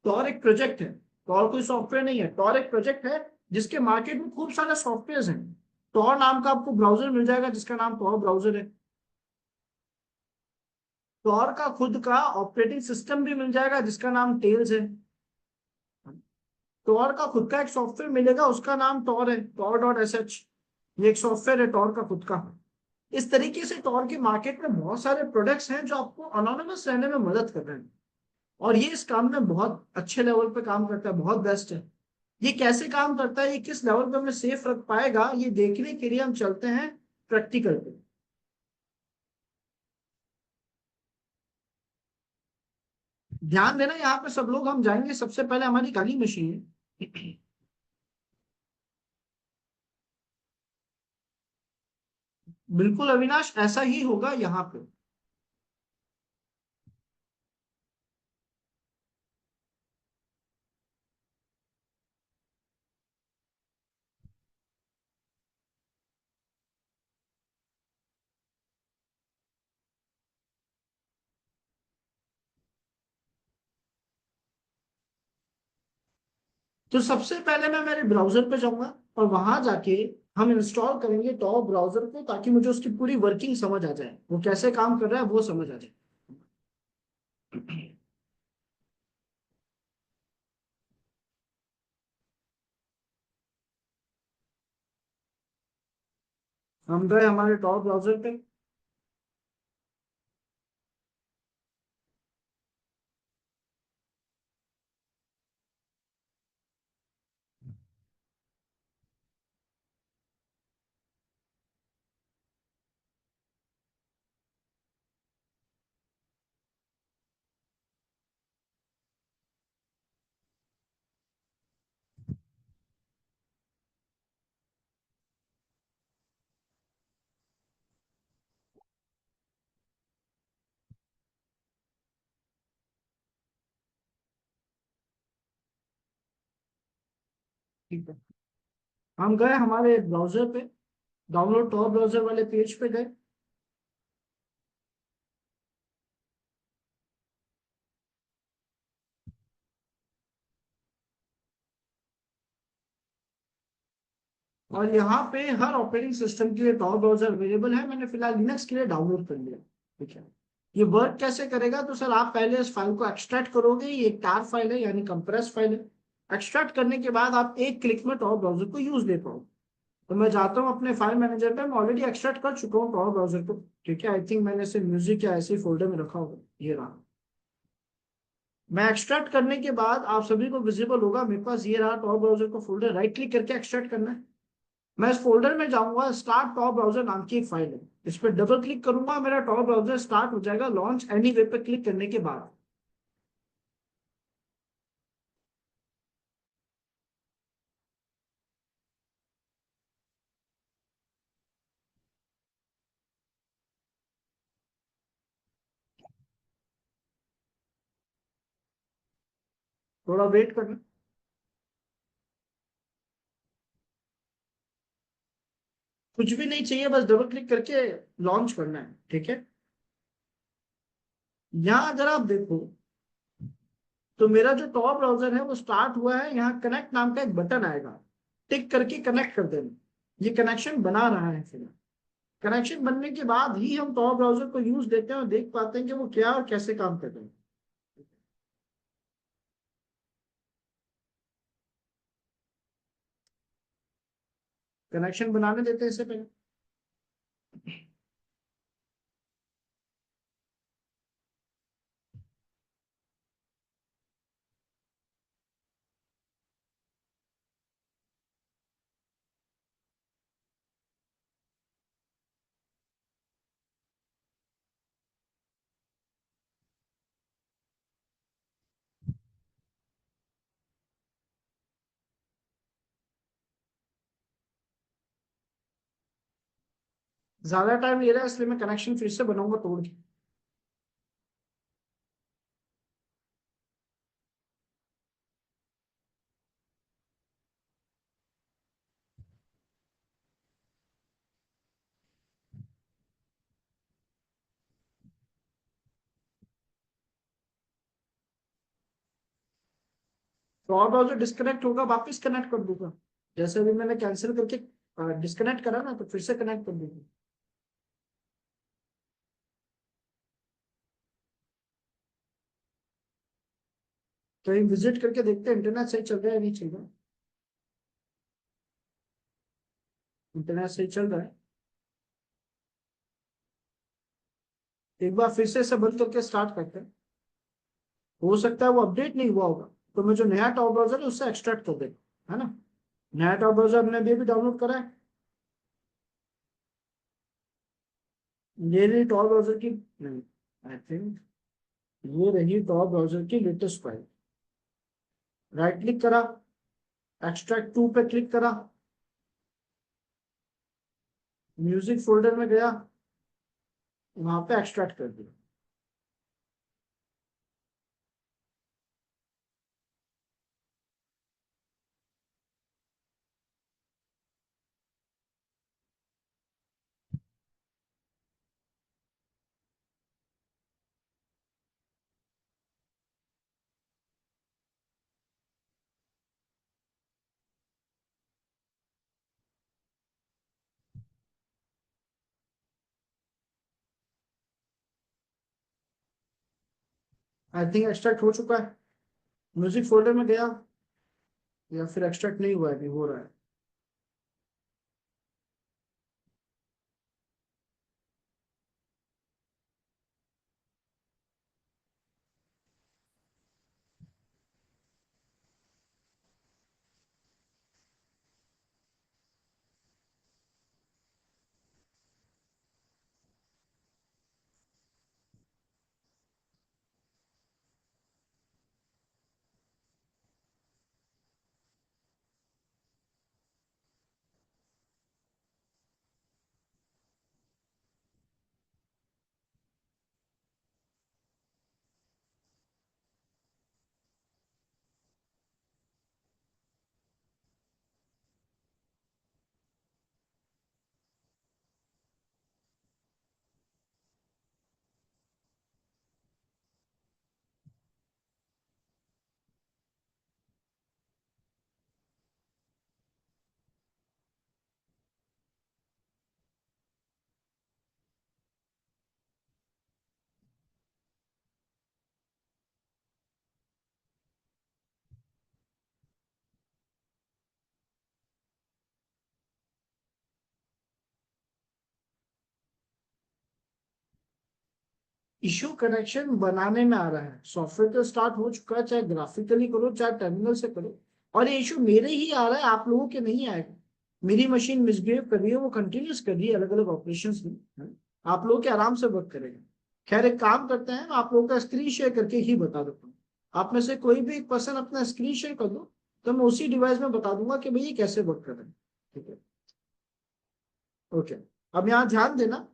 A: टॉर एक प्रोजेक्ट है, टॉर कोई सॉफ्टवेयर नहीं है। टॉर एक प्रोजेक्ट है जिसके मार्केट में खूब सारे सॉफ्टवेयर हैं। टॉर नाम का आपको ब्राउजर मिल जाएगा जिसका नाम टॉर ब्राउजर है। टॉर का खुद का ऑपरेटिंग सिस्टम भी मिल जाएगा जिसका नाम टेल्स है। टॉर का खुद का एक सॉफ्टवेयर मिलेगा, उसका नाम टॉर है, Tor.sh। ये एक सॉफ्टवेयर है टॉर का खुद का। इस तरीके से टॉर के मार्केट में बहुत सारे प्रोडक्ट्स हैं जो आपको अनोनिमस रहने में मदद कर रहे हैं। और ये इस काम में बहुत अच्छे लेवल पे काम करता है, बहुत बेस्ट है। ये कैसे काम करता है, ये किस लेवल पे हमें सेफ रख पाएगा, ये देखने के लिए हम चलते हैं प्रैक्टिकल पे। ध्यान देना यहाँ पे सब लोग, हम जाएंगे सबसे पहले हमारी खाली मशीन है। बिल्कुल अविनाश, ऐसा ही होगा यहाँ पे। तो सबसे पहले मैं मेरे ब्राउजर पे जाऊंगा और वहां जाके हम इंस्टॉल करेंगे टॉर ब्राउजर को, ताकि मुझे उसकी पूरी वर्किंग समझ आ जाए, वो कैसे काम कर रहा है वो समझ आ जाए। हम गए हमारे टॉर ब्राउजर पे। ठीक है। हम गए हमारे ब्राउजर पे, डाउनलोड टॉप ब्राउजर वाले पेज पे गए। और यहाँ पे हर ऑपरेटिंग सिस्टम के लिए टॉप ब्राउजर अवेलेबल है। मैंने फिलहाल लिनक्स के लिए डाउनलोड कर लिया। ठीक है। ये वर्क कैसे करेगा, तो सर आप पहले इस फाइल को एक्सट्रैक्ट करोगे। ये एक टार फाइल है, यानी कंप्रेस फाइल है। एक्सट्रैक्ट करने के बाद आप एक क्लिक में टॉप ब्राउजर को यूज दे पाओ। तो मैं जाता हूँ अपने फाइल मैनेजर पे, मैं ऑलरेडी एक्सट्रैक्ट कर चुका हूँ टॉप ब्राउजर को। ठीक है, आई थिंक मैंने इसे म्यूजिक या ऐसे फोल्डर में रखा होगा, ये रहा। मैं एक्सट्रैक्ट करने के बाद आप सभी को विजिबल होगा, मेरे पास ये रहा टॉप ब्राउजर को फोल्डर। राइट क्लिक करके एक्सट्रैक्ट करना है। मैं इस फोल्डर में जाऊंगा, स्टार्ट टॉप ब्राउजर नाम की एक फाइल है। इस पर डबल क्लिक करूंगा, मेरा टॉप ब्राउजर स्टार्ट हो जाएगा लॉन्च एनी वेब पे क्लिक करने के बाद। थोड़ा वेट करना। कुछ भी नहीं चाहिए, बस डबल क्लिक करके लॉन्च करना है। ठीक है। यहाँ अगर आप देखो तो मेरा जो टॉप ब्राउजर है वो स्टार्ट हुआ है। यहाँ कनेक्ट नाम का एक बटन आएगा, टिक करके कनेक्ट कर देना। ये कनेक्शन बना रहा है फिर। कनेक्शन बनने के बाद ही हम टॉप ब्राउजर को यूज देते हैं और देख पाते हैं कि वो क्या और कैसे काम कर रहे हैं। कनेक्शन बनाने देते हैं इससे पहले। ज्यादा टाइम ले रहा है, इसलिए मैं कनेक्शन फिर से बनाऊंगा तोड़ के। तो और ब्राउजर डिस्कनेक्ट होगा, वापस कनेक्ट कर दूंगा। जैसे अभी मैंने कैंसिल करके डिस्कनेक्ट करा ना, तो फिर से कनेक्ट कर दूंगा। कहीं विजिट करके देखते हैं इंटरनेट सही चल रहा है या नहीं चल रहा है। इंटरनेट सही चल रहा है। एक बार फिर से इसे बंद करके स्टार्ट करते हैं। हो सकता है वो अपडेट नहीं हुआ होगा, तो मैं जो नया टॉप ब्राउजर है उससे एक्सट्रैक्ट कर देगा, है ना। नया टॉप ब्राउजर हमने अभी अभी डाउनलोड करा है। ये रही टॉप ब्राउजर की, नहीं, आई थिंक ये रही टॉप ब्राउजर की लेटेस्ट फाइल। राइट क्लिक करा, एक्सट्रैक्ट टू पे क्लिक करा, म्यूजिक फोल्डर में गया, वहां पे एक्सट्रैक्ट कर दिया। आई थिंक एक्सट्रैक्ट हो चुका है। म्यूजिक फोल्डर में गया, या फिर एक्सट्रैक्ट नहीं हुआ है, अभी हो रहा है। इशू कनेक्शन बनाने में आ रहा है, सॉफ्टवेयर तो स्टार्ट हो चुका है, चाहे ग्राफिकली करो चाहे टर्मिनल से करो, और ये इशू मेरे ही आ रहा है, आप लोगों के नहीं आएगा। मेरी मशीन मिसबिहेव कर रही है, वो कंटिन्यूस कर रही है अलग अलग ऑपरेशन में, है? आप लोगों के आराम से वर्क करेगा। खैर एक काम करते हैं, मैं आप लोगों का स्क्रीन शेयर करके ही बता देता हूँ। आप में से कोई भी एक पर्सन अपना स्क्रीन शेयर कर दो, तो मैं उसी डिवाइस में बता दूंगा कि भाई ये कैसे वर्क कर रहा है। ठीक है, ओके। अब यहाँ ध्यान देना,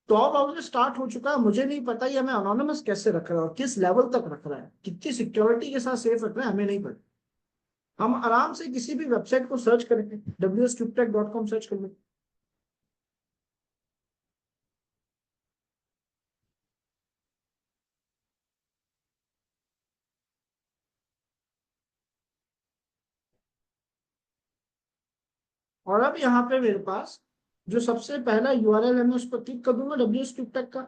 A: टॉप ब्राउजर स्टार्ट हो चुका है, मुझे नहीं पता ये हमें अनोनिमस कैसे रख रहा है और किस लेवल तक रख रहा है, कितनी सिक्योरिटी के साथ सेफ रख रहा है, हमें नहीं पता। हम आराम से किसी भी वेबसाइट को सर्च करेंगे, wscubetech.com सर्च कर लेंगे। और अब यहाँ पे मेरे पास जो सबसे पहला यूआरएल है, मैं उस पर क्लिक कर दूंगा, wscubetech का।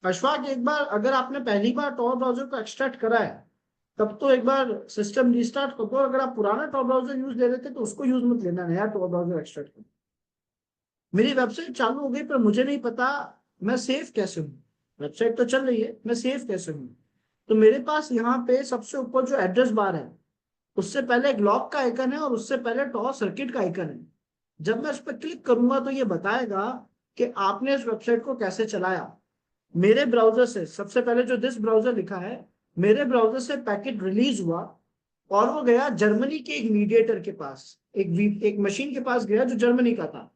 A: अशफाक, एक बार अगर आपने पहली बार टॉर ब्राउजर को एक्सट्रैक्ट करा है, तब तो एक बार सिस्टम रिस्टार्ट कर दो। अगर आप पुराना टॉर ब्राउजर यूज ले रहे थे तो उसको यूज मत लेना, नया टॉर ब्राउजर एक्सट्रैक्ट करो। मेरी वेबसाइट चालू हो गई, पर मुझे नहीं पता मैं सेफ कैसे हूँ। वेबसाइट तो चल रही है, मैं सेफ कैसे हूँ? तो मेरे पास यहाँ पे सबसे ऊपर जो एड्रेस बार है, उससे पहले एक लॉक का आइकन है और उससे पहले टॉर सर्किट का आइकन है। जब मैं उस पर क्लिक करूंगा तो ये बताएगा कि आपने इस वेबसाइट को कैसे चलाया। मेरे ब्राउजर से सबसे पहले जो दिस ब्राउजर लिखा है, मेरे ब्राउजर से पैकेट रिलीज हुआ और वो गया जर्मनी के एक मीडिएटर के पास, एक मशीन के पास गया जो जर्मनी का था।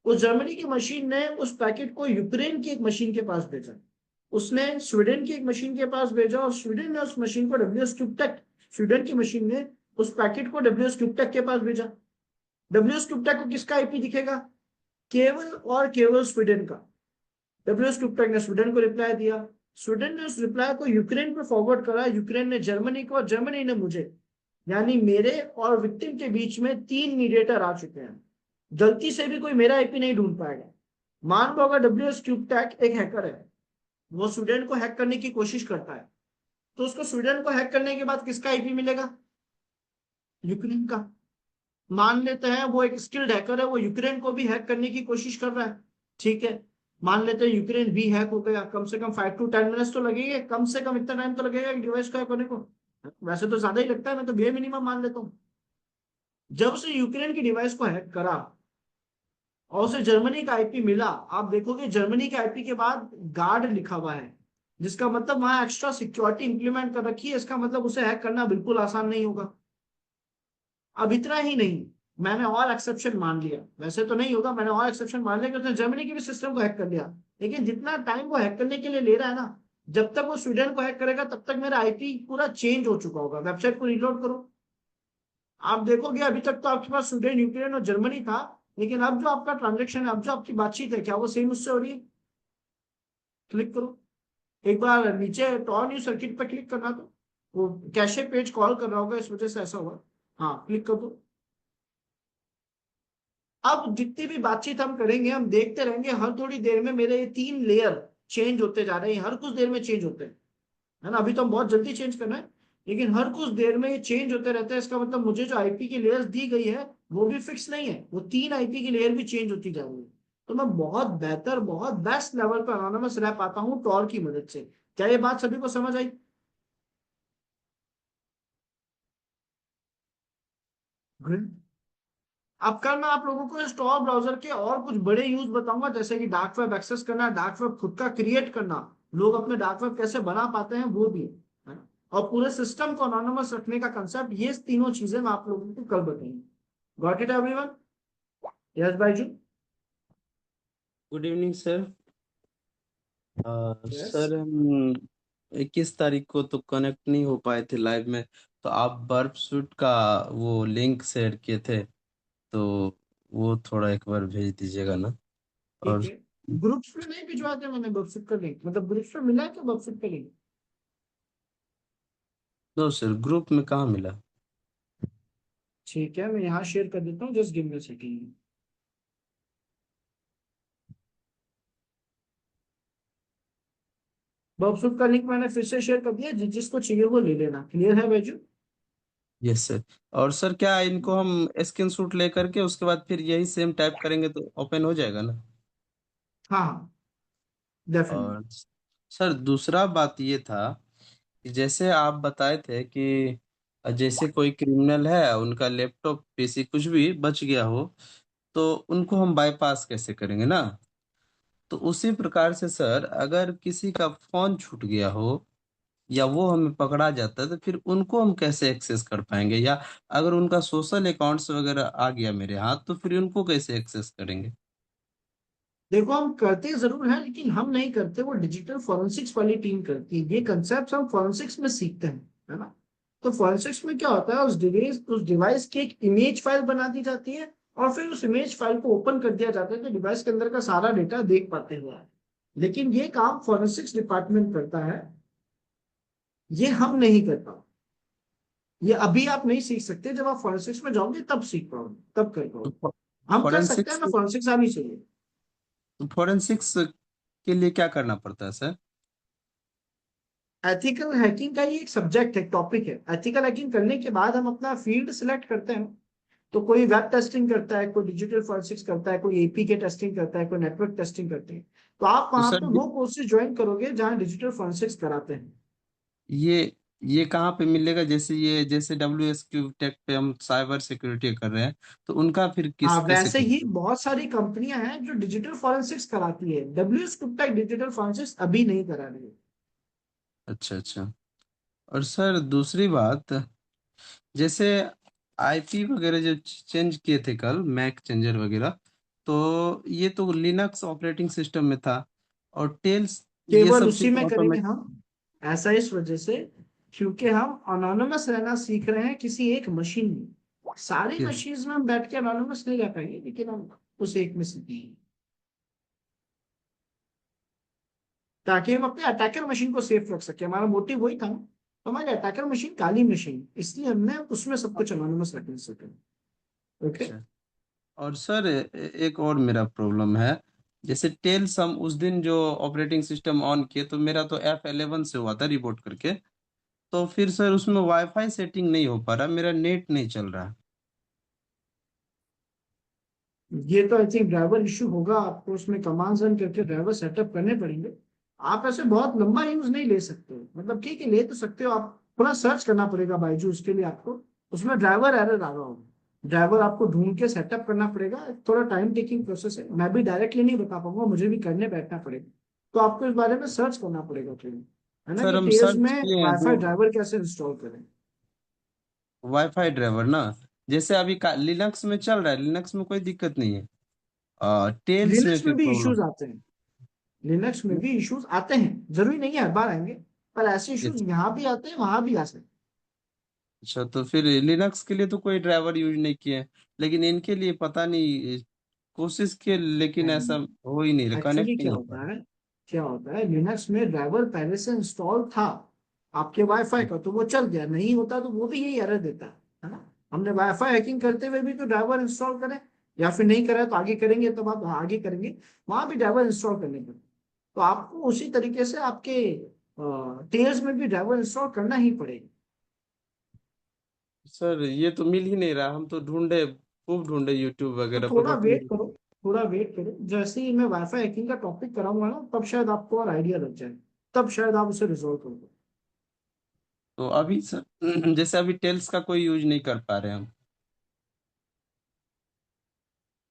A: उस जर्मनी की मशीन ने उस पैकेट को यूक्रेन की एक मशीन के पास भेजा, उसने स्वीडन की एक मशीन के पास भेजा और स्वीडन ने उस मशीन को WSCubetech, स्वीडन की मशीन ने उस पैकेट को WSCubetech के पास भेजा। WSCubetech को किसका आईपी दिखेगा? केवल और केवल स्वीडन का। WSCubetech ने स्वीडन को रिप्लाई दिया, स्वीडन ने उस रिप्लाई को यूक्रेन पे फॉरवर्ड करा, यूक्रेन ने जर्मनी को और जर्मनी ने मुझे। यानी मेरे और विक्टिम के बीच में 3 मीडिएटर आ चुके हैं। गलती से भी कोई मेरा आईपी नहीं ढूंढ पाएगा। मान लो अगर WSCubetech एक हैकर है, वो स्वीडन को हैक करने की कोशिश करता है, तो उसको स्वीडन को हैक करने के बाद किसका आईपी मिलेगा? यूक्रेन का। मान लेते हैं वो एक स्किल्ड हैकर है, वो यूक्रेन को भी हैक करने की कोशिश कर रहा है। ठीक है, मान लेते हैं यूक्रेन भी हैक हो गया, कम से कम 5 to 10 मिनट्स तो लगेंगे, कम से कम इतना टाइम तो लगेगा एक डिवाइस को हैक होने को। वैसे तो ज्यादा ही लगता है, मैं तो बे मिनिमम मान लेता हूँ। जब से यूक्रेन की डिवाइस को हैक करा और उसे जर्मनी का आईपी मिला, आप देखोगे जर्मनी के आईपी के बाद गार्ड लिखा हुआ है, जिसका मतलब वहां एक्स्ट्रा सिक्योरिटी इंप्लीमेंट कर रखी है। इसका मतलब उसे हैक करना बिल्कुल आसान नहीं होगा। अब इतना ही नहीं, मैंने और एक्सेप्शन मान लिया, वैसे तो नहीं होगा, मैंने और एक्सेप्शन मान लिया कि उसने जर्मनी के भी सिस्टम को हैक कर लिया। लेकिन जितना टाइम वो हैक करने के लिए ले रहा है ना, जब तक वो स्वीडन को हैक करेगा तब तक मेरा आईपी पूरा चेंज हो चुका होगा। वेबसाइट को रीलोड करो, आप देखोगे अभी तक तो आपके पास स्वीडन, यूक्रेन और जर्मनी था, लेकिन अब जो आपका ट्रांजेक्शन है, अब जो आपकी बातचीत है, क्या वो सेम उससे हो रही है? क्लिक करो एक बार नीचे, टॉर न्यू सर्किट पर क्लिक करना, तो वो कैशे पेज कॉल कर रहा होगा, इस वजह से ऐसा हुआ। हाँ, क्लिक कर दो। अब जितनी भी बातचीत हम करेंगे, हम देखते रहेंगे हर थोड़ी देर में मेरे ये 3 लेयर चेंज होते जा रहे हैं, हर कुछ देर में चेंज होते हैं, है ना? अभी तो हम बहुत जल्दी चेंज करना है, लेकिन हर कुछ देर में ये चेंज होते रहते हैं। इसका मतलब मुझे जो आईपी की लेयर्स दी गई है वो भी फिक्स नहीं है, वो 3 आईपी की लेयर भी चेंज होती जा रही है। तो मैं बहुत बेहतर, बहुत बेस्ट लेवल पर अनोनिमस रह पाता हूँ टॉर की मदद से। क्या ये बात सभी को समझ आई? Great. अब कल मैं आप लोगों को इस टॉर ब्राउजर के और कुछ बड़े यूज बताऊंगा, जैसे कि डार्क वेब एक्सेस करना, डार्क वेब खुद का क्रिएट करना, लोग अपने डार्क वेब कैसे बना पाते हैं वो भी है ना? और पूरे सिस्टम को अनोनिमस रखने का कंसेप्ट, ये तीनों चीजें मैं आप लोगों को कल बताऊंगी। Got it everyone? Yes Bhaiju?
D: Good evening sir.
A: Yes.
D: Sir हम 21 तारीख को तो कनेक्ट नहीं हो पाए थे लाइव में, तो आप बर्फ सूट का वो लिंक शेयर किए थे, तो वो थोड़ा एक बार भेज दीजिएगा ना।
A: ठीक
D: और
A: है, ग्रुप्स में नहीं भिजवा दिया मैंने वेबसाइट का लिंक, मतलब ग्रुप्स में मिला है क्या वेबसाइट का लिंक?
D: नो सर, ग्रुप में कहाँ मिला।
A: ठीक है, मैं यहाँ शेयर कर देता हूँ, just give me a second. Website का लिंक मैंने फिर से शेयर कर दिया, जिसको चाहिए वो ले लेना। क्लियर है भाईजू?
D: Yes sir. और सर क्या इनको हम स्क्रीन शॉट लेकर के उसके बाद फिर यही सेम टाइप करेंगे तो ओपन हो जाएगा ना?
A: हाँ हाँ, डेफिनेटली।
D: और सर दूसरा बात ये था कि जैसे आप बताए थे कि जैसे कोई क्रिमिनल है उनका लैपटॉप पीसी कुछ भी बच गया हो तो उनको हम बाईपास कैसे करेंगे ना। तो उसी प्रकार से सर अगर किसी का फोन छूट गया हो या वो हमें पकड़ा जाता है तो फिर उनको हम कैसे एक्सेस कर पाएंगे, या अगर उनका सोशल अकाउंट्स वगैरह आ गया मेरे हाथ तो फिर उनको कैसे एक्सेस करेंगे?
A: देखो, हम करते जरूर हैं लेकिन हम नहीं करते, वो डिजिटल फॉरेंसिक्स वाली टीम करती है। ये कंसेप्ट हम फॉरेंसिक्स में सीखते हैं, है ना। तो फॉरेंसिक्स में क्या होता है, उस डिवाइस की एक इमेज फाइल बना दी जाती है और फिर उस इमेज फाइल को ओपन कर दिया जाता है तो डिवाइस के अंदर का सारा डेटा देख पाते हुए। लेकिन ये काम फॉरेंसिक्स डिपार्टमेंट करता है, ये हम नहीं करता। ये अभी आप नहीं सीख सकते, जब आप फॉरेंसिक्स में जाओगे तब सीख पाओगे, तब कर पाओगे।
D: तो
A: हम कर सकते हैं
D: फॉरेंसिक्स
A: ना, फॉरेंसिक्स आनी चाहिए।
D: फॉरेंसिक्स के लिए क्या करना पड़ता है सर?
A: एथिकल हैकिंग का ये एक सब्जेक्ट है, टॉपिक है। एथिकल हैकिंग करने के बाद हम अपना फील्ड सिलेक्ट करते हैं। तो कोई वेब टेस्टिंग करता है, कोई डिजिटल फॉरेंसिक्स करता है, कोई एपीके टेस्टिंग करता है, कोई नेटवर्क टेस्टिंग करते हैं। तो आप
D: तो
A: वहां
D: सर
A: पे वो कोर्सेज ज्वाइन करोगे जहाँ डिजिटल फॉरेंसिक्स कराते हैं।
D: ये ये कहाँ पे मिलेगा? जैसे ये जैसे WSQ टेक पे हम साइबर सिक्योरिटी कर रहे हैं तो उनका फिर किस
A: हाँ,
D: पे से
A: वैसे ही
D: करते हैं?
A: बहुत सारी कंपनियां हैं जो डिजिटल फॉरेंसिक्स कराती है। WSCUPTEC डिजिटल फॉरेंसिक्स अभी नहीं करा रही है।
D: अच्छा अच्छा। और सर दूसरी बात, जैसे IP वगैरह जो चेंज किए थे कल, मैक चेंजर वगैरह, तो ये तो लिनक्स ऑपरेटिंग सिस्टम में था और टेल्स ये
A: केवल
D: सब
A: उसी
D: चीज
A: में करेंगे
D: ऑटोमेटिक।
A: हम। ऐसा इस वजह से क्योंकि हम अनोनिमस रहना सीख रहे हैं किसी एक मशीन में। सारी मशीन में हम बैठ के अनोनिमस नहीं रह पाएंगे, लेकिन हम उस एक में सीखेंगे ताकि हम अपने अटैकर मशीन को सेफ रख सके। हमारा मोटिव वही था ना। तो हमारी अटैकर मशीन काली मशीन, इसलिए हमने उसमें सब कुछ अनोनिमस रखने सके। ओके।
D: अच्छा। और सर एक और मेरा प्रॉब्लम है। जैसे टेल्स हम उस दिन जो ऑपरेटिंग सिस्टम ऑन किए तो मेरा तो F11 से हुआ था रिपोर्ट करके, तो फिर सर उसमें वाईफाई सेटिंग नहीं हो पा रहा, मेरा नेट नहीं चल रहा।
A: ये तो आई थिंक ड्राइवर इशू होगा, आपको उसमें कमांड रन करके ड्राइवर सेटअप करने पड़ेंगे। आप ऐसे बहुत लंबा यूज नहीं ले सकते, मतलब ठीक है ले तो सकते हो आप, थोड़ा सर्च करना पड़ेगा बायजूस के लिए आपको। उसमें ड्राइवर एरर आ रहा होगा, ड्राइवर आपको ढूंढ के सेटअप करना पड़ेगा। थोड़ा टाइम टेकिंग प्रोसेस है, मैं भी डायरेक्टली नहीं बता पाऊंगा, मुझे भी करने बैठना पड़ेगा। तो आपको इस बारे में सर्च करना पड़ेगा फिर, है ना,
D: सर
A: कि
D: हम
A: टेल्स
D: सर्च
A: में
D: किए हैं
A: वाईफाई
D: दो
A: ड्राइवर कैसे इंस्टॉल करें।
D: वाईफाई ड्राइवर ना, जैसे अभी का लिनक्स में चल रहा है, लिनक्स में कोई दिक्कत नहीं है, टेल्स में
A: लिनक्स
D: फिर
A: में भी
D: प्रॉब्लम।
A: इश्यूज आते हैं, लिनक्स में भी इश्यूज आते हैं, जरूरी नहीं है हर बार आएंगे। पर ऐसे इश्यूज यहाँ भी आते हैं, वहां भी आ सकते हैं।
D: अच्छा, तो फिर लिनक्स के लिए तो कोई ड्राइवर यूज नहीं किए हैं, लेकिन इनके लिए पता नहीं, कोशिश किए लेकिन ऐसा हो ही नहीं रहा,
A: एक्चुअली
D: कनेक्ट नहीं
A: क्या
D: हो पा
A: होता है, क्या होता है, लिनक्स में ड्राइवर पहले से इंस्टॉल था आपके वाईफाई
D: रहा।
A: का, तो वो चल गया। नहीं होता तो वो भी यही एरर देता है ना। हमने वाईफाई हैकिंग करते हुए भी तो ड्राइवर इंस्टॉल करें, या फिर नहीं करा तो आगे करेंगे, तब आप आगे करेंगे, वहां भी ड्राइवर इंस्टॉल करने पड़े। तो आपको उसी तरीके से आपके टेल्स में भी ड्राइवर इंस्टॉल करना ही पड़ेगा।
D: सर ये तो मिल ही नहीं रहा, हम तो ढूंढे, खूब ढूंढे यूट्यूब
A: तो
D: वगैरह पर
A: थोड़ा
D: बट
A: वेट
D: मिल।
A: करो, थोड़ा वेट करो, जैसे ही मैं वाईफाई हैकिंग का टॉपिक कराऊंगा ना, तब शायद आपको और आइडिया लग जाए, तब शायद आप उसे रिजॉल्व करोगे।
D: तो अभी सर जैसे अभी टेल्स का कोई यूज नहीं कर पा रहे हम।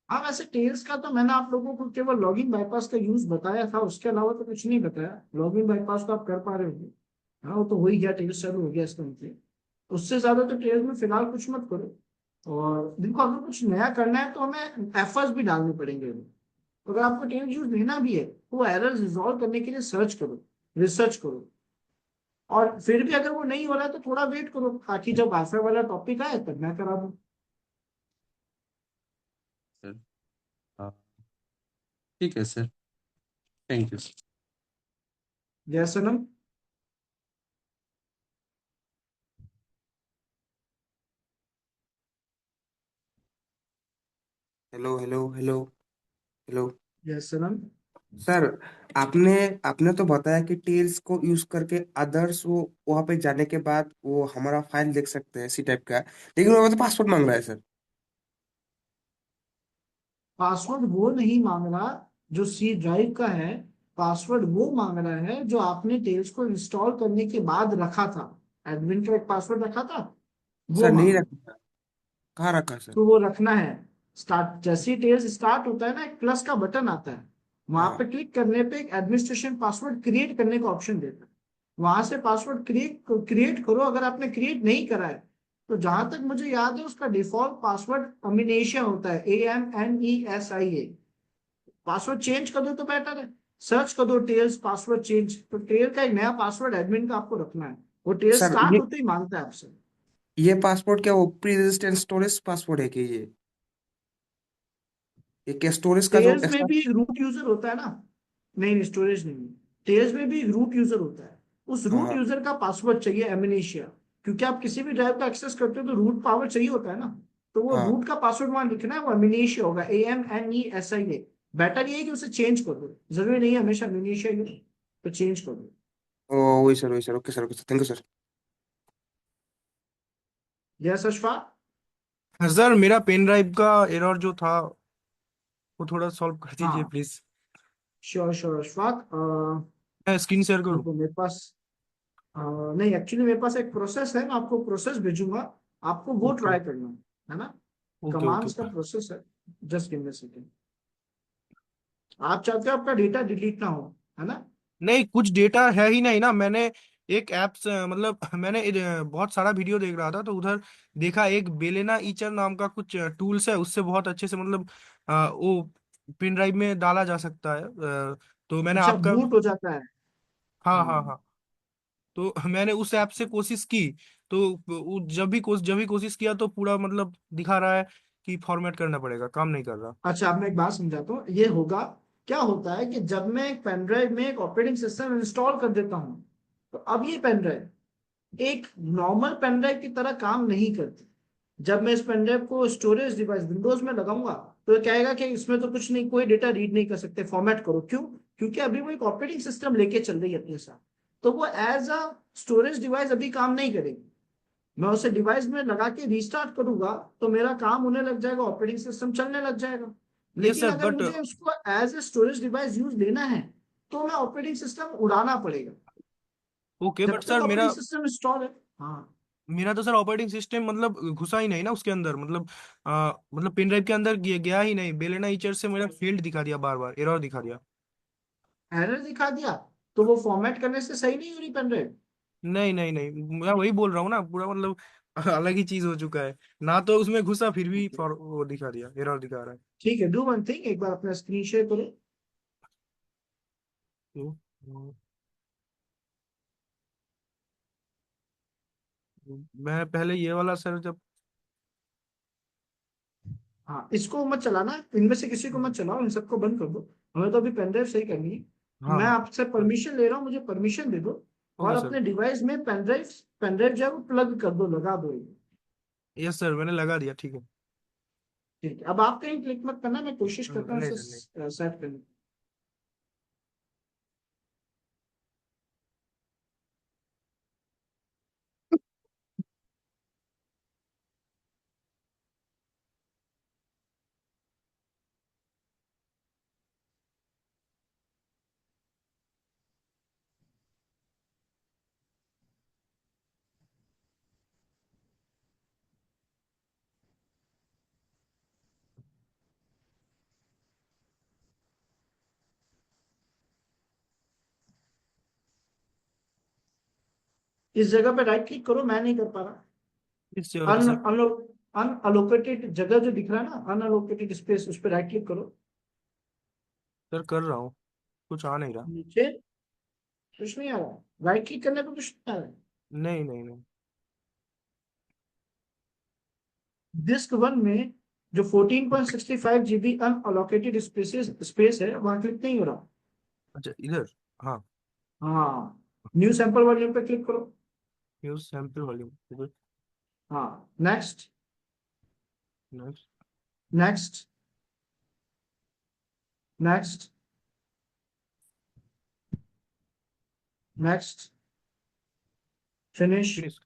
A: हाँ, वैसे टेल्स का तो मैंने आप लोगों को केवल लॉगिन बाईपास का यूज बताया था, उसके अलावा तो कुछ नहीं बताया। लॉगिन बाईपास तो आप कर पा रहे होंगे। हाँ, वो तो हो ही गया, टेल्स चालू हो गया इसका मतलब। उससे ज्यादा तो टेल्स में फिलहाल कुछ मत करो। और देखो, अगर कुछ नया करना है तो हमें एफर्ट्स भी डालने पड़ेंगे। तो अगर आपको टेल्स यूज लेना भी है तो वो एरर्स रिजॉल्व करने के लिए सर्च करो, रिसर्च करो। और फिर भी अगर वो नहीं हो रहा है तो थोड़ा वेट करो, ताकि जब वाईफाई वाला टॉपिक आए तब मैं करा दूं।
D: सर हाँ, ठीक है सर, थैंक यू।
A: जय Sanam.
C: Hello hello hello hello.
A: जय सनम।
C: सर आपने आपने तो बताया कि टेल्स को यूज करके अदर्स वो वहां पे जाने के बाद वो हमारा फाइल देख सकते हैं इसी टाइप का, लेकिन वो तो पासवर्ड मांग रहा है सर।
A: पासवर्ड वो नहीं मांग रहा जो सी ड्राइव का है। पासवर्ड वो मांग रहा है जो आपने टेल्स को इंस्टॉल करने के बाद रखा था। एडमिन का एक पासवर्ड रखा था, वो
C: सर नहीं
A: मांग रहा है।
C: रखा। कहाँ रखा सर?
A: तो वो रखना है। स्टार्ट जैसे ही टेल्स स्टार्ट होता है ना, एक प्लस का बटन आता है। वहां पे
C: हाँ
A: क्लिक करने पे एक एडमिनिस्ट्रेशन पासवर्ड क्रिएट करने का ऑप्शन देता है। वहां से पासवर्ड क्रिएट क्रिएट करो। अगर आपने क्रिएट नहीं करा है तो जहां तक मुझे याद है उसका डिफॉल्ट पासवर्ड अमिनेशिया होता है, AMNESIA। पासवर्ड चेंज कर दो तो बेटर है। सर्च कर दो टेल्स पासवर्ड चेंज, तो टेल का एक नया पासवर्ड एडमिन का आपको रखना है। वो टेल
C: सर,
A: स्टार्ट
C: ये
A: होते ही मांगता है आपसे।
C: ये पासपोर्ट क्या वो प्री रेजिस्टेंस स्टोरेज पासपोर्ट है कि ये क्या स्टोरेज का जो
A: टेल्स में
C: एक्स्ट्रा?
A: भी एक रूट यूजर होता है ना। नहीं नहीं, स्टोरेज नहीं। टेल्स में भी एक रूट यूजर होता है। उस
C: हाँ
A: रूट
C: हाँ
A: यूजर का पासवर्ड चाहिए एमिनेशिया। क्योंकि आप किसी भी ड्राइव का एक्सेस करते हो तो रूट पावर चाहिए होता है ना। तो वो
C: हाँ।
A: रूट का पासवर्ड वहां लिखना है, वो एमिनेशिया होगा, AMNESIA। बेटर ये है कि उसे चेंज कर दो, जरूरी नहीं है हमेशा एमिनेशिया ही हो, तो चेंज कर दो।
C: ओ वही sir, okay sir, thank you sir.
A: Yes Ashfaq.
E: हाँ सर, मेरा पेन ड्राइव का एरर जो था वो थोड़ा सॉल्व कर दीजिए
A: हाँ,
E: प्लीज।
A: Sure sure Ashfaq.
E: मैं स्क्रीन शेयर करूँ?
A: देखो मेरे पास नहीं, एक्चुअली मेरे पास एक प्रोसेस है, मैं आपको प्रोसेस भेजूंगा। आपको वो
E: ओके
A: ट्राई करना है ना।
E: Okay okay.
A: कमांड्स का प्रोसेस है। Just give me a second. आप चाहते हो आपका डेटा डिलीट ना हो, है ना।
E: नहीं, कुछ डेटा है ही नहीं ना। मैंने एक ऐप्स मतलब मैंने बहुत सारा वीडियो देख रहा था, तो उधर देखा एक बेलेना ईचर नाम का कुछ टूल्स है, उससे बहुत अच्छे से मतलब वो पेन ड्राइव में डाला जा सकता है। तो मैंने
A: अच्छा,
E: आपका,
A: बूट हो जाता है।
E: हाँ हाँ
A: हाँ।
E: हाँ, तो मैंने उस ऐप से कोशिश की। तो जब भी कोशिश किया तो पूरा मतलब दिखा रहा है कि फॉर्मेट करना पड़ेगा, काम नहीं कर रहा।
A: अच्छा, अब मैं एक बात समझाता हूँ, ये होगा। क्या होता है कि जब मैं एक पेन ड्राइव में एक ऑपरेटिंग सिस्टम इंस्टॉल कर देता हूँ, तो अब ये पेन ड्राइव एक नॉर्मल पेन ड्राइव की तरह काम नहीं करती। जब मैं इस पेन ड्राइव को स्टोरेज डिवाइस विंडोज में लगाऊंगा, तो ये कहेगा कि इसमें तो कुछ नहीं, कोई डेटा रीड नहीं कर सकते, फॉर्मेट करो। क्यों? क्योंकि अभी वो एक ऑपरेटिंग सिस्टम लेके चल रही है अपने साथ। तो वो एज अ स्टोरेज डिवाइस अभी काम नहीं करेगी। मैं उसे डिवाइस में लगा के रीस्टार्ट करूंगा तो मेरा काम होने लग जाएगा, ऑपरेटिंग सिस्टम चलने लग जाएगा।
E: यस
A: लेकिन
E: सर,
A: अगर
E: बट
A: मुझे उसको as a storage device use लेना है, तो मैं ऑपरेटिंग सिस्टम उड़ाना पड़ेगा।
E: ओके,
A: जब
E: बट
A: तक
E: सर मेरा
A: ऑपरेटिंग सिस्टम इंस्टॉल है। हाँ।
E: मेरा तो सर ऑपरेटिंग सिस्टम मतलब घुसा ही नहीं ना उसके अंदर, मतलब मतलब पेन ड्राइव के अंदर गया ही नहीं। बेलेना ईचर से मेरा फेल्ड दिखा दिया, बार बार एरर दिखा दिया।
A: एरर दिखा दिया? तो वो फॉर्मेट करने से सही नहीं हो रही पेन ड्राइव?
E: नहीं नहीं नहीं, मैं वही बोल रहा हूँ ना, पूरा मतलब अलग ही चीज हो चुका है ना। तो उसमें घुसा फिर भी वो दिखा दिया, एरर दिखा रहा है।
A: ठीक है, डू वन थिंग, एक बार अपना स्क्रीन शेयर करो।
E: तो, मैं पहले ये वाला सर जब,
A: हाँ, इसको मत चलाना, इनमें से किसी को मत चलाओ, इन सबको बंद कर दो। हमें तो अभी पेन ड्राइव सही करनी है।
E: हाँ
A: मैं
E: हाँ
A: आपसे परमिशन ले रहा हूँ, मुझे परमिशन दे दो। और
E: ओके सर।
A: अपने डिवाइस में पेन ड्राइव जो है वो प्लग कर दो, लगा दो।
E: यस सर, मैंने लगा दिया, ठीक है।
A: ठीक है, अब आप कहीं क्लिक मत करना, मैं कोशिश करता हूँ
E: नहीं
A: इसे
E: सर, नहीं।
A: सेट करने की। इस जगह पे राइट क्लिक करो, मैं नहीं कर पा रहा।
E: इस
A: अन
E: सर,
A: अनअलोकेटेड जगह जो दिख रहा है ना, अनअलोकेटेड स्पेस, उस पर राइट क्लिक करो।
E: सर कर रहा हूँ, कुछ आ नहीं रहा।
A: नीचे कुछ नहीं आ रहा, राइट क्लिक करने पर कुछ नहीं आ रहा।
E: नहीं नहीं नहीं।
A: डिस्क वन में जो 14.65 GB अनअलोकेटेड स्पेस है, वहां क्लिक नहीं हो रहा।
E: अच्छा, इधर, हाँ।
A: हाँ, न्यू सैंपल वॉल्यूम पे क्लिक करो।
E: न्यूज सैंपल वॉल्यूम, इधर।
A: हाँ, next.
E: Next.
A: Next. Next. Next, finish.
E: Finish.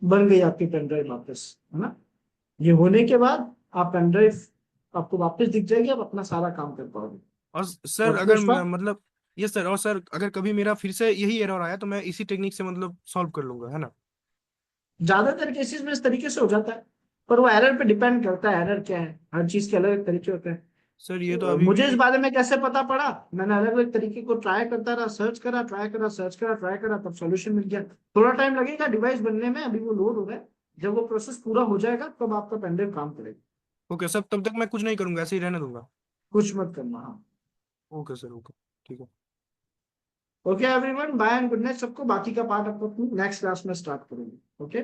A: बन गई आपकी पेन ड्राइव वापस, है ना। ये होने के बाद आप पेन ड्राइव आपको वापस दिख जाएगी, आप अपना सारा काम कर पाओगे।
E: और सर
A: और
E: अगर
A: पुष्पा,
E: मतलब, ये सर, और सर अगर कभी मेरा फिर से यही एरर आया तो मैं इसी टेक्निक से मतलब सॉल्व कर लूंगा, है ना?
A: ज्यादातर केसेस में इस तरीके से हो जाता है, पर वो एरर पे डिपेंड करता है, एरर क्या है, हर चीज के अलग अलग तरीके होते हैं।
E: सर ये तो अभी
A: मुझे इस
E: भी।
A: बारे में कैसे पता पड़ा, मैंने अलग अलग तरीके को ट्राई करता रहा, सर्च करा, ट्राई करा, सर्च करा, ट्राई करा, तब सॉल्यूशन मिल गया। थोड़ा टाइम लगेगा डिवाइस बनने में, अभी वो लोड हो रहा है। जब वो प्रोसेस पूरा हो जाएगा तब आपका पेनड्राइव काम करेगा।
E: ओके सर, तब तक मैं कुछ नहीं करूंगा, ऐसे ही रहने दूंगा।
A: कुछ मत करना, हाँ।
E: ओके सर, ओके, ठीक है।
A: Okay everyone, bye and good night सबको। बाकी का पार्ट आपको नेक्स्ट क्लास में स्टार्ट करेंगे। ओके।